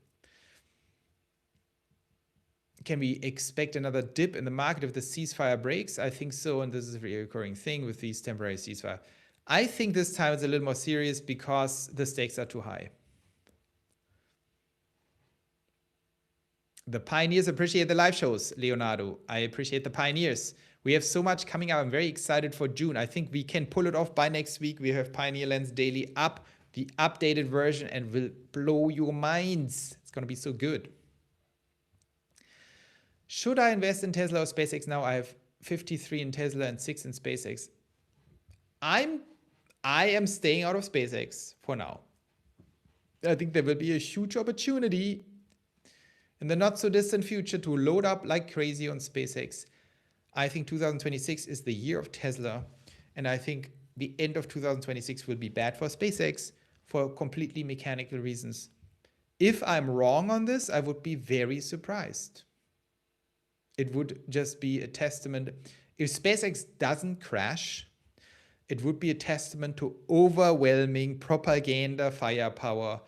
Can we expect another dip in the market if the ceasefire breaks? I think so, and this is a recurring thing with these temporary ceasefire. I think this time it's a little more serious because the stakes are too high. The pioneers appreciate the live shows, Leonardo. I appreciate the pioneers. We have so much coming up. I'm very excited for June. I think we can pull it off by next week. We have Pioneer Lens Daily up, the updated version, and will blow your minds. It's going to be so good. Should I invest in Tesla or SpaceX now? I have 53 in Tesla and 6 in SpaceX. I am staying out of SpaceX for now. I think there will be a huge opportunity in the not so distant future to load up like crazy on SpaceX. I think 2026 is the year of Tesla, and I think the end of 2026 will be bad for SpaceX for completely mechanical reasons. If I'm wrong on this, I would be very surprised. It would just be a testament. If SpaceX doesn't crash, it would be a testament to overwhelming propaganda firepower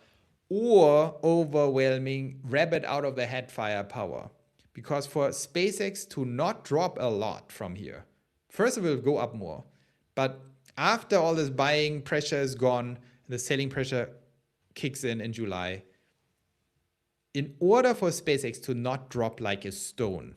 or overwhelming rabbit out of the hat firepower. Because for SpaceX to not drop a lot from here, first it will go up more. But after all this buying pressure is gone, the selling pressure kicks in July. In order for SpaceX to not drop like a stone,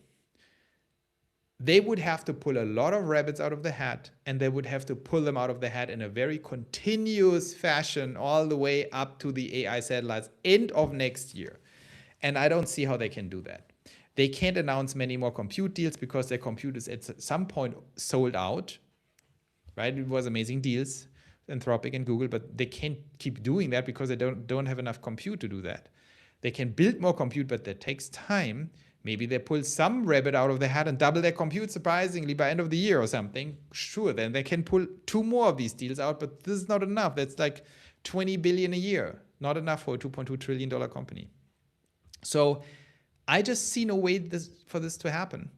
they would have to pull a lot of rabbits out of the hat, and they would have to pull them out of the hat in a very continuous fashion all the way up to the AI satellites end of next year. And I don't see how they can do that. They can't announce many more compute deals because their compute is at some point sold out, right? It was amazing deals, Anthropic and Google, but they can't keep doing that because they don't have enough compute to do that. They can build more compute, but that takes time. Maybe they pull some rabbit out of the hat and double their compute surprisingly by end of the year or something. Sure, then they can pull 2 more of these deals out, but this is not enough. That's like 20 billion a year. Not enough for a $2.2 trillion company. So I just see no way for this to happen.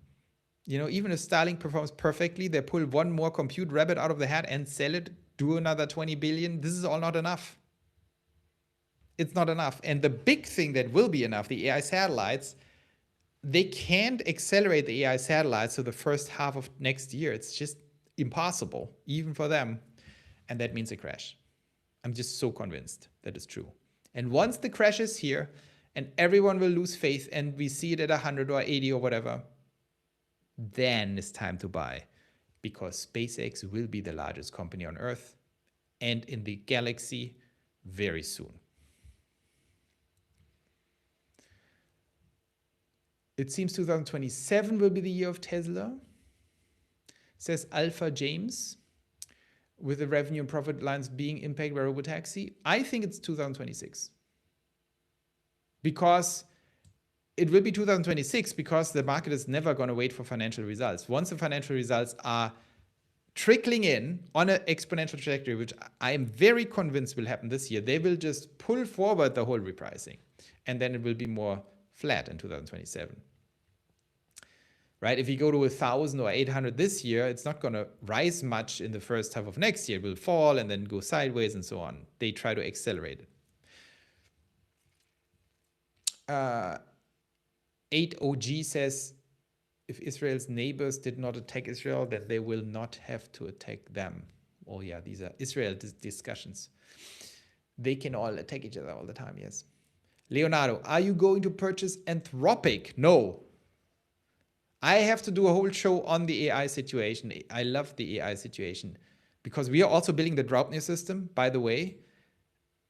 You know, even if Starlink performs perfectly, they pull 1 more compute rabbit out of the hat and sell it, do another 20 billion. This is all not enough. It's not enough. And the big thing that will be enough, the AI satellites, they can't accelerate the AI satellites to the first half of next year. It's just impossible, even for them. And that means a crash. I'm just so convinced that is true. And once the crash is here and everyone will lose faith and we see it at 100 or 80 or whatever, then it's time to buy, because SpaceX will be the largest company on Earth and in the galaxy very soon. It seems 2027 will be the year of Tesla, says Alpha James, with the revenue and profit lines being impacted by robotaxi. I think it's 2026. Because it will be 2026, because the market is never going to wait for financial results. Once the financial results are trickling in on an exponential trajectory, which I am very convinced will happen this year, they will just pull forward the whole repricing. And then it will be more flat in 2027. Right? If you go to 1,000 or 800 this year, it's not going to rise much in the first half of next year. It will fall and then go sideways and so on. They try to accelerate it. 8OG says, if Israel's neighbors did not attack Israel, then they will not have to attack them. Oh yeah, these are Israel discussions. They can all attack each other all the time, yes. Leonardo, are you going to purchase Anthropic? No. I have to do a whole show on the AI situation. I love the AI situation because we are also building the Draupnir system. By the way,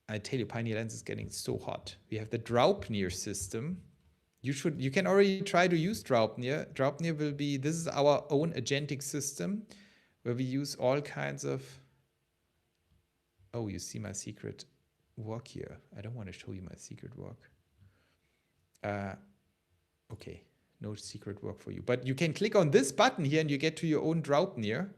I tell you, Pioneer Lens is getting so hot. We have the Draupnir system. You can already try to use Draupnir. Draupnir will be, this is our own agentic system where we use all kinds of, oh, you see my secret work here. I don't want to show you my secret work. Okay. No secret work for you. But you can click on this button here and you get to your own Draupnir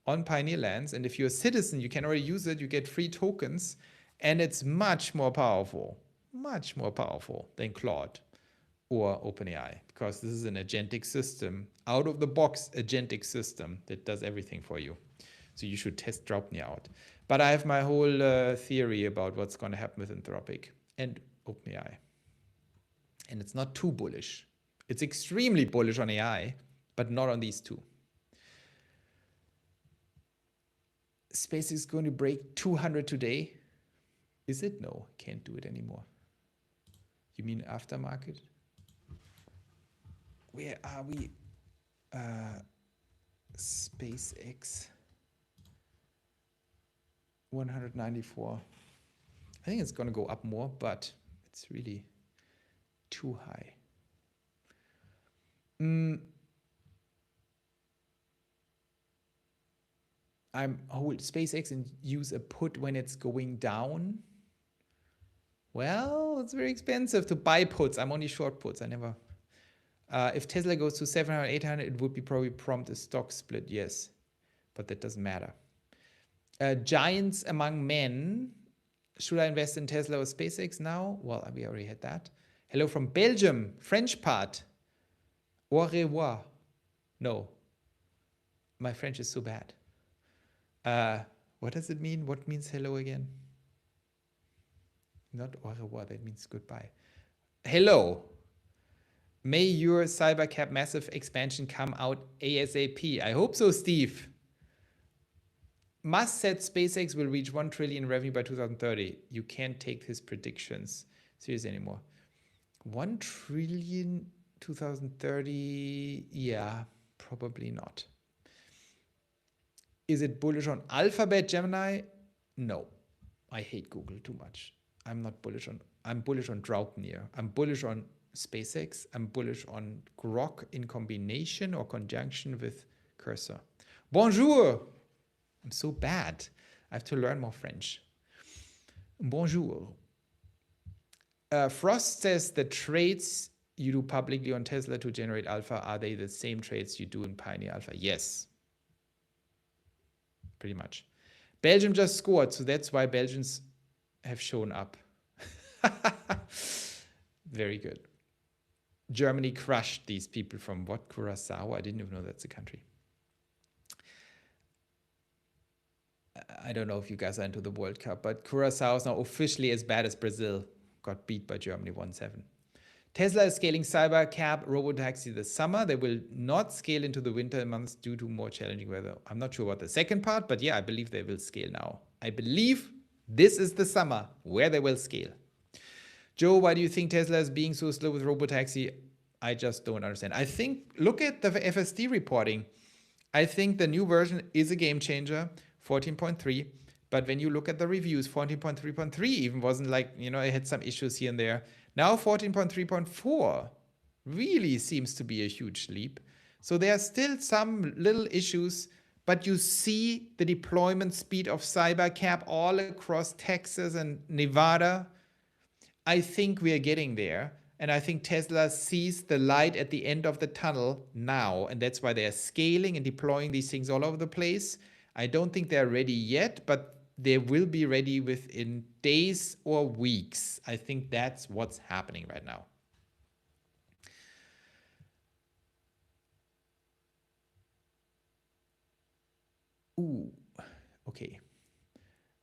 on Pioneer Lands. And if you're a citizen, you can already use it. You get free tokens. And it's much more powerful than Claude or OpenAI, because this is an agentic system, out of the box agentic system that does everything for you. So you should test Draupnir out. But I have my whole theory about what's going to happen with Anthropic and OpenAI. And it's not too bullish. It's extremely bullish on AI, but not on these two. SpaceX is going to break 200 today. Is it? No, can't do it anymore. You mean aftermarket? Where are we? SpaceX 194. I think it's going to go up more, but it's really too high. I'm hold SpaceX and use a put when it's going down. Well, it's very expensive to buy puts. I'm only short puts. I never. If Tesla goes to 700, 800, it would be probably prompt a stock split. Yes, but that doesn't matter. Giants among men. Should I invest in Tesla or SpaceX now? Well, we already had that. Hello from Belgium, French part. Au revoir. No, my French is so bad. What does it mean? What means hello again? Not au revoir, that means goodbye. Hello. May your cybercap massive expansion come out ASAP. I hope so, Steve. Musk said SpaceX will reach 1 trillion in revenue by 2030. You can't take his predictions seriously anymore. 1 trillion 2030, yeah, probably not. Is it bullish on Alphabet, Gemini? No, I hate Google too much. I'm bullish on Draupnir. I'm bullish on SpaceX. I'm bullish on Grok in combination or conjunction with Cursor. Bonjour. I'm so bad. I have to learn more French. Bonjour. Frost says the trades you do publicly on Tesla to generate alpha, are they the same trades you do in Pioneer Alpha? Yes. Pretty much. Belgium just scored, so that's why Belgians have shown up. Very good. Germany crushed these people from what? Curacao? I didn't even know that's a country. I don't know if you guys are into the World Cup, but Curacao is now officially as bad as Brazil. Got beat by Germany 1-7. Tesla is scaling Cybercab robotaxi this summer. They will not scale into the winter months due to more challenging weather. I'm not sure about the second part, but yeah, I believe they will scale now. I believe this is the summer where they will scale. Joe, why do you think Tesla is being so slow with robotaxi? I just don't understand. I think, look at the FSD reporting. I think the new version is a game changer, 14.3. But when you look at the reviews, 14.3.3 even wasn't like, it had some issues here and there. Now 14.3.4 really seems to be a huge leap. So there are still some little issues, but you see the deployment speed of Cybercab all across Texas and Nevada. I think we are getting there. And I think Tesla sees the light at the end of the tunnel now. And that's why they're scaling and deploying these things all over the place. I don't think they're ready yet, but they will be ready within days or weeks. I think that's what's happening right now. Ooh, okay.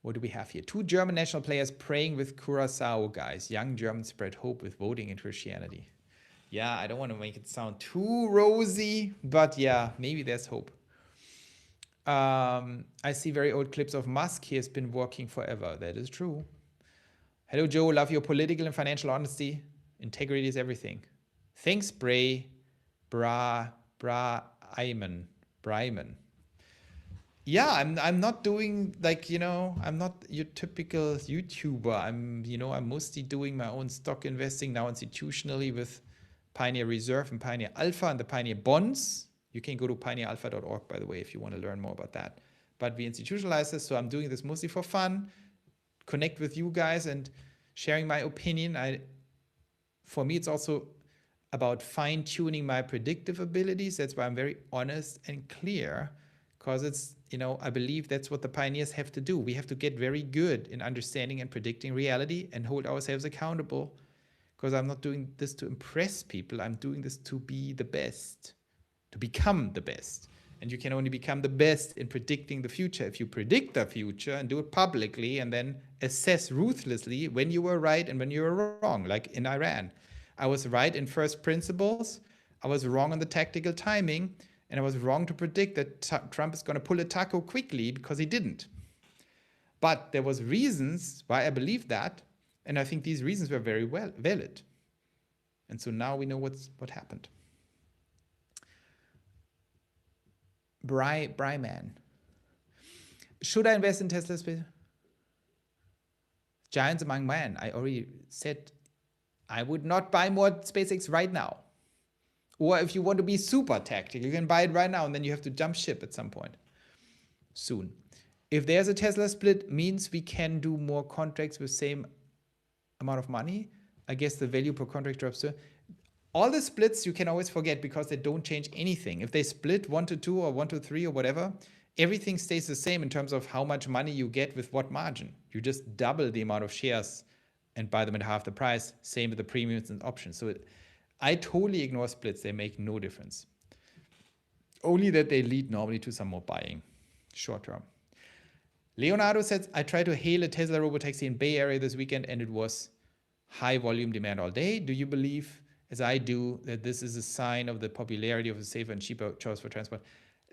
What do we have here? 2 German national players praying with Curacao, guys. Young Germans spread hope with voting and Christianity. Yeah, I don't want to make it sound too rosy, but yeah, maybe there's hope. I see very old clips of Musk. He has been working forever. That is true. Hello, Joe. Love your political and financial honesty. Integrity is everything. Thanks, Bryman. Yeah, I'm not doing like, I'm not your typical YouTuber. I'm mostly doing my own stock investing now institutionally with Pioneer Reserve and Pioneer Alpha and the Pioneer Bonds. You can go to pioneeralpha.org, by the way, if you want to learn more about that. But we institutionalize this, so I'm doing this mostly for fun, connect with you guys and sharing my opinion. For me, it's also about fine-tuning my predictive abilities. That's why I'm very honest and clear, because it's, I believe that's what the pioneers have to do. We have to get very good in understanding and predicting reality and hold ourselves accountable, because I'm not doing this to impress people. I'm doing this to be the best, to become the best. And you can only become the best in predicting the future if you predict the future and do it publicly and then assess ruthlessly when you were right and when you were wrong, like in Iran. I was right in first principles. I was wrong on the tactical timing. And I was wrong to predict that Trump is going to pull a taco quickly, because he didn't. But there was reasons why I believed that. And I think these reasons were very valid. And so now we know what happened. Bryman. Should I invest in Tesla space? Giants among men. I already said I would not buy more SpaceX right now. Or if you want to be super tactical, you can buy it right now and then you have to jump ship at some point soon. If there's a Tesla split, means we can do more contracts with same amount of money. I guess the value per contract drops too. All the splits you can always forget because they don't change anything. If they split 1 to 2 or 1 to 3 or whatever, everything stays the same in terms of how much money you get with what margin. You just double the amount of shares and buy them at half the price. Same with the premiums and options. So I totally ignore splits. They make no difference. Only that they lead normally to some more buying short term. Leonardo says, I tried to hail a Tesla robotaxi in Bay Area this weekend and it was high volume demand all day. Do you believe, as I do, that this is a sign of the popularity of a safer and cheaper choice for transport?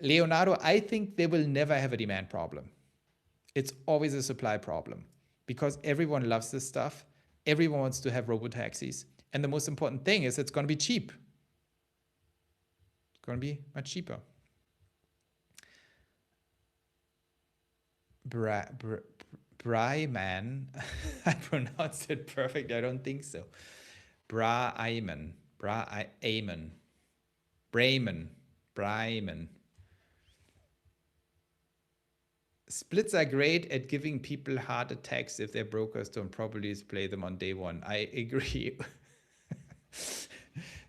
Leonardo, I think they will never have a demand problem. It's always a supply problem because everyone loves this stuff. Everyone wants to have robotaxis. And the most important thing is it's going to be cheap. It's going to be much cheaper. Bryman, I pronounced it perfect. I don't think so. Bryman. Splits are great at giving people heart attacks if their brokers don't properly display them on day one. I agree.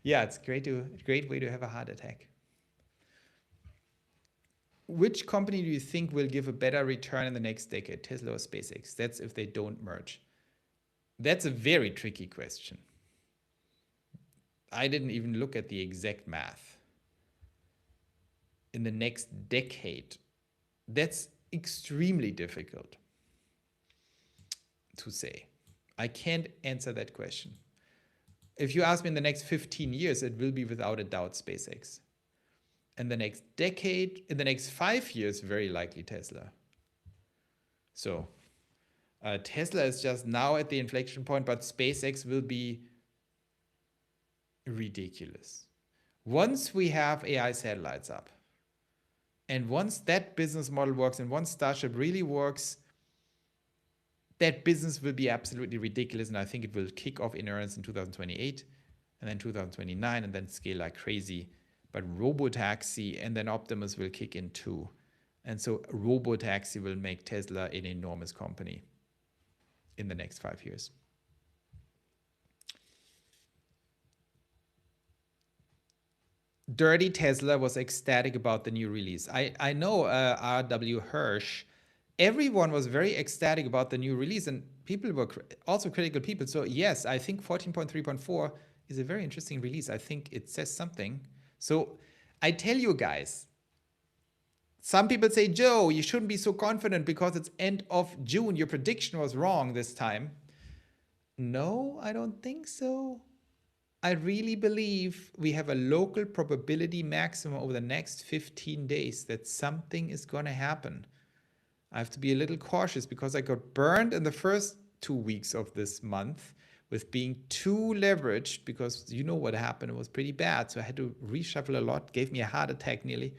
Yeah, it's great way to have a heart attack. Which company do you think will give a better return in the next decade, Tesla or SpaceX? That's if they don't merge. That's a very tricky question. I didn't even look at the exact math. In the next decade, that's extremely difficult to say. I can't answer that question. If you ask me in the next 15 years, it will be without a doubt SpaceX. In the next decade, in the next 5 years, very likely Tesla. So Tesla is just now at the inflection point, but SpaceX will be ridiculous. Once we have AI satellites up, and once that business model works, and once Starship really works, that business will be absolutely ridiculous. And I think it will kick off in earnest in 2028, and then 2029, and then scale like crazy. But Robotaxi and then Optimus will kick in too. And so Robotaxi will make Tesla an enormous company in the next 5 years. Dirty Tesla was ecstatic about the new release. I know R.W. Hirsch, everyone was very ecstatic about the new release, and people were also critical people. So yes, I think 14.3.4 is a very interesting release. I think it says something. So I tell you guys, some people say, Joe, you shouldn't be so confident because it's end of June. Your prediction was wrong this time. No, I don't think so. I really believe we have a local probability maximum over the next 15 days that something is going to happen. I have to be a little cautious because I got burned in the first 2 weeks of this month with being too leveraged, because you know what happened. It was pretty bad. So I had to reshuffle a lot, gave me a heart attack nearly.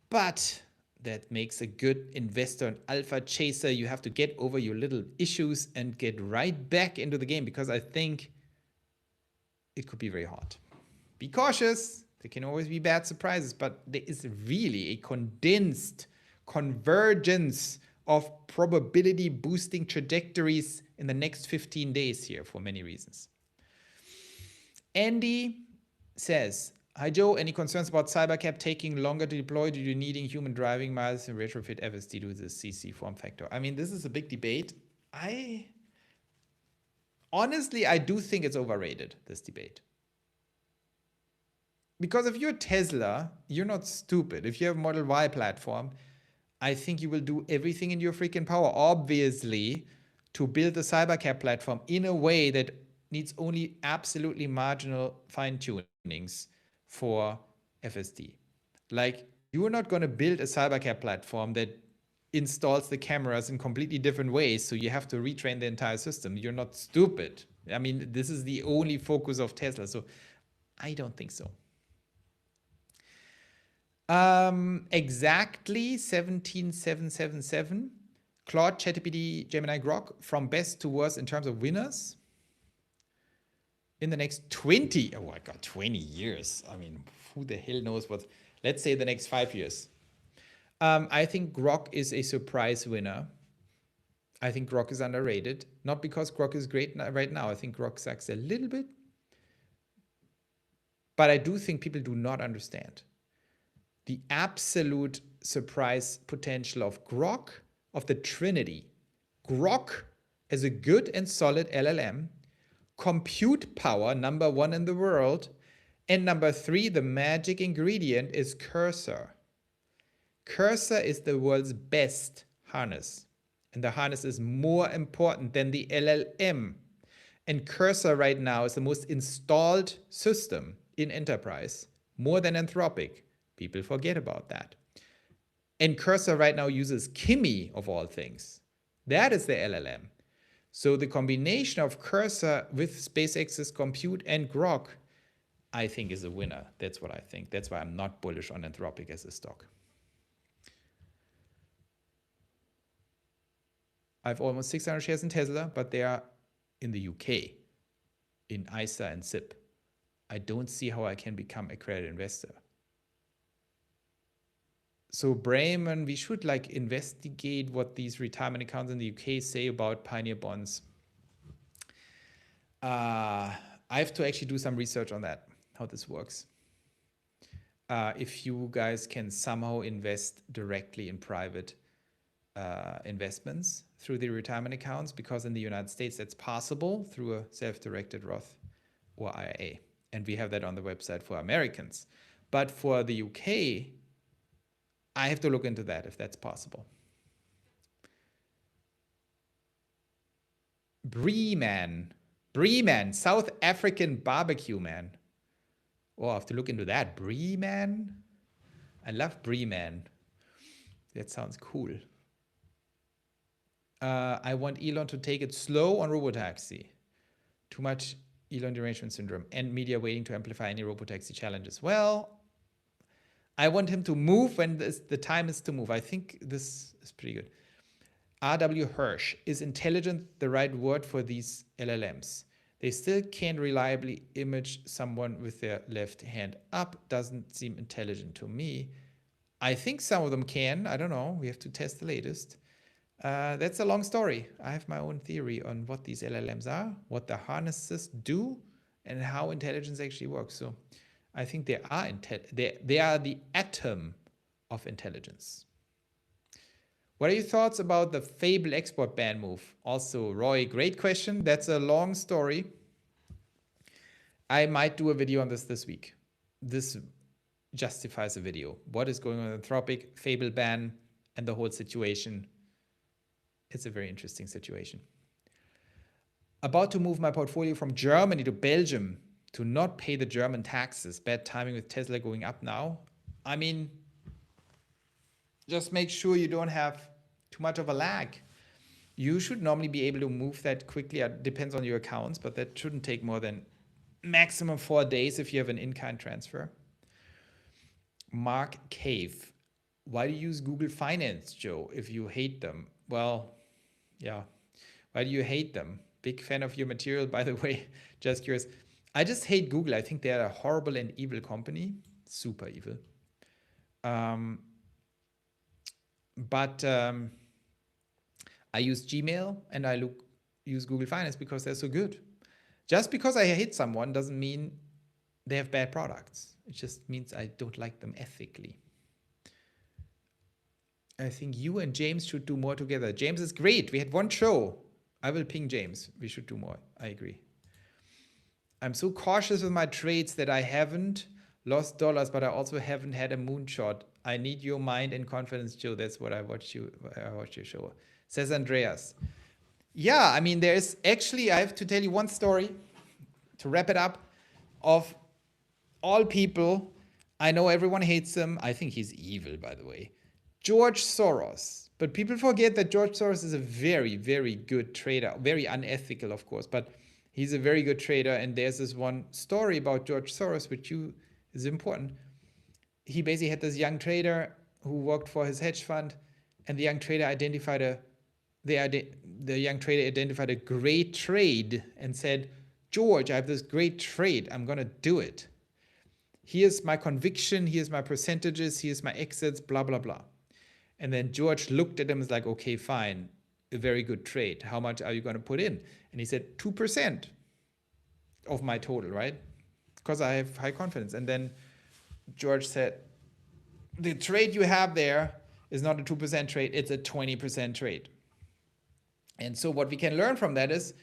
But that makes a good investor and alpha chaser. You have to get over your little issues and get right back into the game, because I think it could be very hard. Be cautious. There can always be bad surprises, but there is really a condensed convergence of probability boosting trajectories in the next 15 days here for many reasons. Andy says, hi Joe, any concerns about Cybercab taking longer to deploy due to needing human driving miles and retrofit FSD to the CC form factor? I mean, this is a big debate. Honestly, I do think it's overrated, this debate. Because if you're Tesla, you're not stupid. If you have a Model Y platform, I think you will do everything in your freaking power, obviously, to build the Cybercab platform in a way that needs only absolutely marginal fine-tunings for FSD. Like, you are not going to build a Cybercab platform that installs the cameras in completely different ways, so you have to retrain the entire system. You're not stupid. I mean, this is the only focus of Tesla, so I don't think so. Exactly 17777. Claude, ChatGPT, Gemini, Grok, from best to worst in terms of winners in the next 20. Oh my God, 20 years. I mean, who the hell knows what? Let's say the next 5 years. I think Grok is a surprise winner. I think Grok is underrated. Not because Grok is great right now. I think Grok sucks a little bit. But I do think people do not understand the absolute surprise potential of Grok, of the Trinity. Grok as a good and solid LLM, compute power, #1 in the world, and #3, the magic ingredient is Cursor. Cursor is the world's best harness, and the harness is more important than the LLM. And Cursor right now is the most installed system in enterprise, more than Anthropic. People forget about that. And Cursor right now uses Kimi of all things. That is the LLM. So the combination of Cursor with SpaceX's compute and Grok, I think, is a winner. That's what I think. That's why I'm not bullish on Anthropic as a stock. I have almost 600 shares in Tesla, but they are in the UK, in ISA and SIP. I don't see how I can become a credit investor. So Brayman, we should like investigate what these retirement accounts in the UK say about Pioneer bonds. I have to actually do some research on that, how this works. If you guys can somehow invest directly in private investments through the retirement accounts, because in the United States that's possible through a self-directed Roth or IRA. And we have that on the website for Americans. But for the UK, I have to look into that if that's possible. Brie man, South African barbecue man. Oh, I have to look into that. Brie man. I love Brie man. That sounds cool. I want Elon to take it slow on robotaxi. Too much Elon derangement syndrome and media waiting to amplify any robotaxi challenges. Well, I want him to move when the time is to move. I think this is pretty good. R.W. Hirsch, is intelligent the right word for these LLMs? They still can't reliably image someone with their left hand up. Doesn't seem intelligent to me. I think some of them can. I don't know. We have to test the latest. That's a long story. I have my own theory on what these LLMs are, what the harnesses do, and how intelligence actually works. So I think they are the atom of intelligence. What are your thoughts about the Fable export ban move? Also, Roy, great question. That's a long story. I might do a video on this week. This justifies a video. What is going on in Anthropic, Fable ban, and the whole situation. It's a very interesting situation. About to move my portfolio from Germany to Belgium to not pay the German taxes. Bad timing with Tesla going up now. I mean, just make sure you don't have too much of a lag. You should normally be able to move that quickly. It depends on your accounts, but that shouldn't take more than maximum 4 days if you have an in-kind transfer. Mark Cave. Why do you use Google Finance, Joe, if you hate them? Well, yeah. Why do you hate them? Big fan of your material, by the way. Just curious. I just hate Google. I think they're a horrible and evil company. Super evil. But I use Gmail and I use Google Finance because they're so good. Just because I hate someone doesn't mean they have bad products. It just means I don't like them ethically. I think you and James should do more together. James is great. We had one show. I will ping James. We should do more. I agree. I'm so cautious with my trades that I haven't lost dollars, but I also haven't had a moonshot. I need your mind and confidence, Joe. That's what I watched your show. Says Andreas. Yeah, I mean, there's actually, I have to tell you one story to wrap it up. Of all people, I know everyone hates him. I think he's evil, by the way. George Soros. But people forget that George Soros is a very, very good trader. Very unethical, of course, but he's a very good trader. And there's this one story about George Soros, which is important. He basically had this young trader who worked for his hedge fund, and the young trader identified a great trade and said, George, I have this great trade. I'm going to do it. Here's my conviction. Here's my percentages. Here's my exits, blah, blah, blah. And then George looked at him and was like, okay, fine. A very good trade. How much are you going to put in? And he said, 2% of my total, right? Because I have high confidence. And then George said, the trade you have there is not a 2% trade. It's a 20% trade. And so what we can learn from that is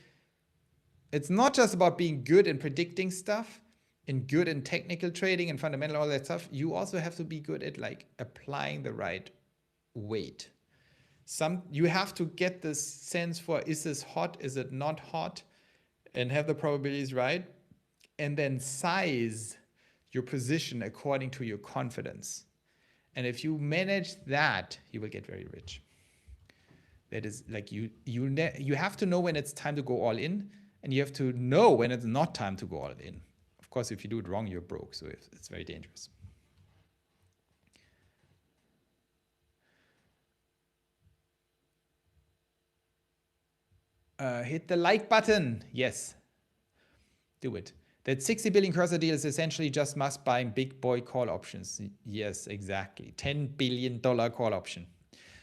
it's not just about being good in predicting stuff and good in technical trading and fundamental, all that stuff. You also have to be good at like applying the right weight. You have to get this sense for, is this hot? Is it not hot? And have the probabilities right. And then size your position according to your confidence. And if you manage that, you will get very rich. That is like you have to know when it's time to go all in, and you have to know when it's not time to go all in. Of course, if you do it wrong, you're broke. So it's very dangerous. Hit the like button. Yes. Do it. That 60 billion cursor deal is essentially just must buying big boy call options. Yes, exactly. $10 billion call option.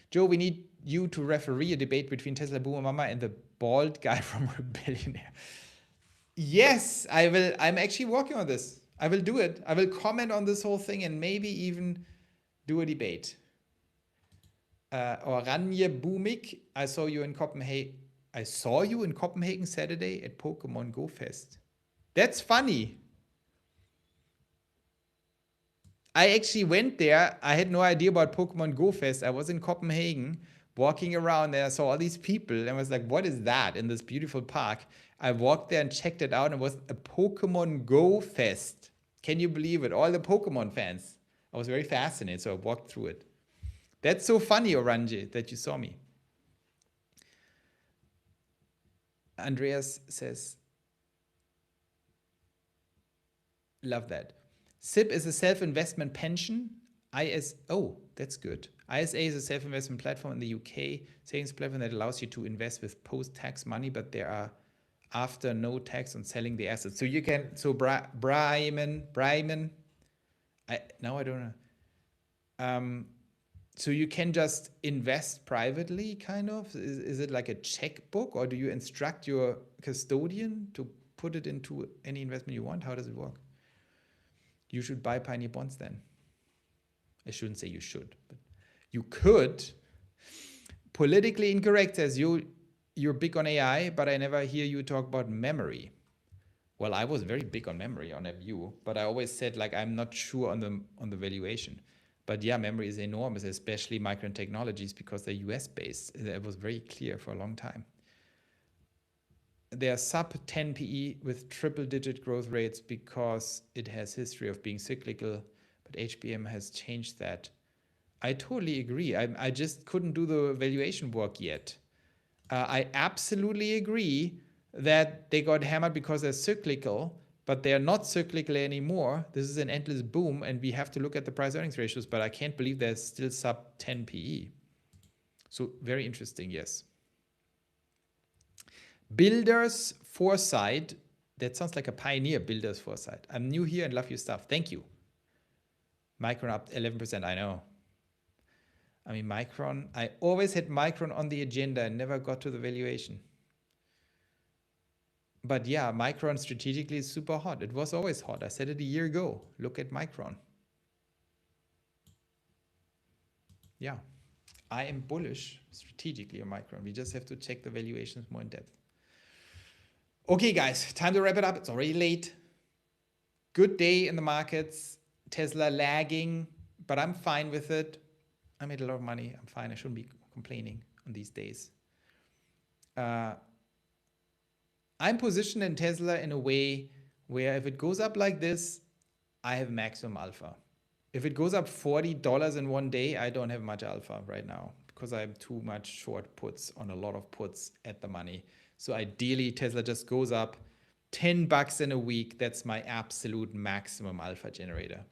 Joe, we need you to referee a debate between Tesla Boomer Mama and the bald guy from Rebellionaire. Yes, I will. I'm actually working on this. I will do it. I will comment on this whole thing and maybe even do a debate. Or Ranje Boomik, I saw you in Copenhagen. I saw you in Copenhagen Saturday at Pokemon Go Fest. That's funny. I actually went there. I had no idea about Pokemon Go Fest. I was in Copenhagen walking around and I saw all these people and I was like, what is that in this beautiful park? I walked there and checked it out and it was a Pokemon Go Fest. Can you believe it? All the Pokemon fans. I was very fascinated, so I walked through it. That's so funny, Oranje, that you saw me. Andreas says, love that. SIP is a self-investment pension. Oh, that's good. ISA is a self-investment platform in the UK, savings platform that allows you to invest with post-tax money, but there are after no tax on selling the assets. So you can, so Brayman, now I don't know. So you can just invest privately, kind of? Is it like a checkbook, or do you instruct your custodian to put it into any investment you want? How does it work? You should buy Pioneer bonds then. I shouldn't say you should, but you could. Politically incorrect says you're big on AI, but I never hear you talk about memory. Well, I was very big on memory on a view, but I always said like I'm not sure on the valuation. But yeah, memory is enormous, especially Micron Technologies, because they're US based. It was very clear for a long time. They are sub 10 PE with triple digit growth rates because it has history of being cyclical, but HBM has changed that. I totally agree. I just couldn't do the valuation work yet. I absolutely agree that they got hammered because they're cyclical, but they are not cyclical anymore. This is an endless boom, and we have to look at the price earnings ratios, but I can't believe they're still sub 10 PE. So very interesting, yes. Builders Foresight. That sounds like a pioneer, Builders Foresight. I'm new here and love your stuff. Thank you. Micron up 11%, I know. I mean, Micron, I always had Micron on the agenda and never got to the valuation. But yeah, Micron strategically is super hot. It was always hot. I said it a year ago. Look at Micron. Yeah, I am bullish strategically on Micron. We just have to check the valuations more in depth. Okay, guys, time to wrap it up. It's already late. Good day in the markets. Tesla lagging, but I'm fine with it. I made a lot of money. I'm fine. I shouldn't be complaining on these days. I'm positioned in Tesla in a way where if it goes up like this, I have maximum alpha. If it goes up $40 in one day, I don't have much alpha right now because I have too much short puts on a lot of puts at the money. So ideally, Tesla just goes up $10 in a week. That's my absolute maximum alpha generator.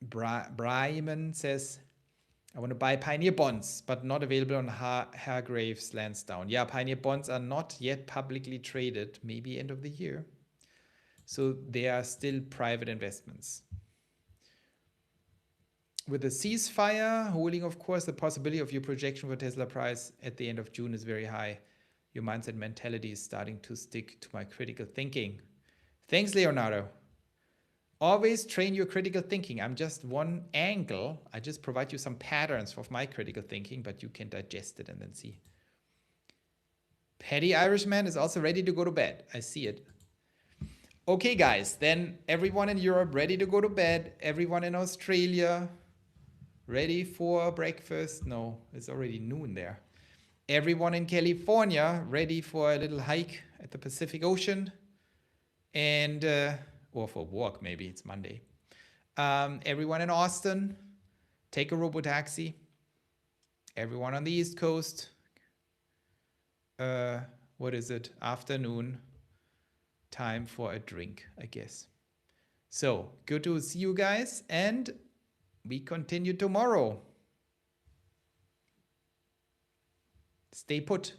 Brian says, I want to buy Pioneer bonds, but not available on Hargraves Lansdowne. Yeah, Pioneer bonds are not yet publicly traded, maybe end of the year. So they are still private investments. With the ceasefire holding, of course, the possibility of your projection for Tesla price at the end of June is very high. Your mindset mentality is starting to stick to my critical thinking. Thanks, Leonardo. Always train your critical thinking. I'm just one angle. I just provide you some patterns of my critical thinking, but you can digest it and then see. Petty Irishman is also ready to go to bed. I see it. Okay, guys. Then everyone in Europe ready to go to bed. Everyone in Australia ready for breakfast. No, it's already noon there. Everyone in California ready for a little hike at the Pacific Ocean. And... or for walk, maybe it's Monday. Everyone in Austin, take a robotaxi. Everyone on the East Coast, what is it? Afternoon, time for a drink, I guess. So good to see you guys, and we continue tomorrow. Stay put.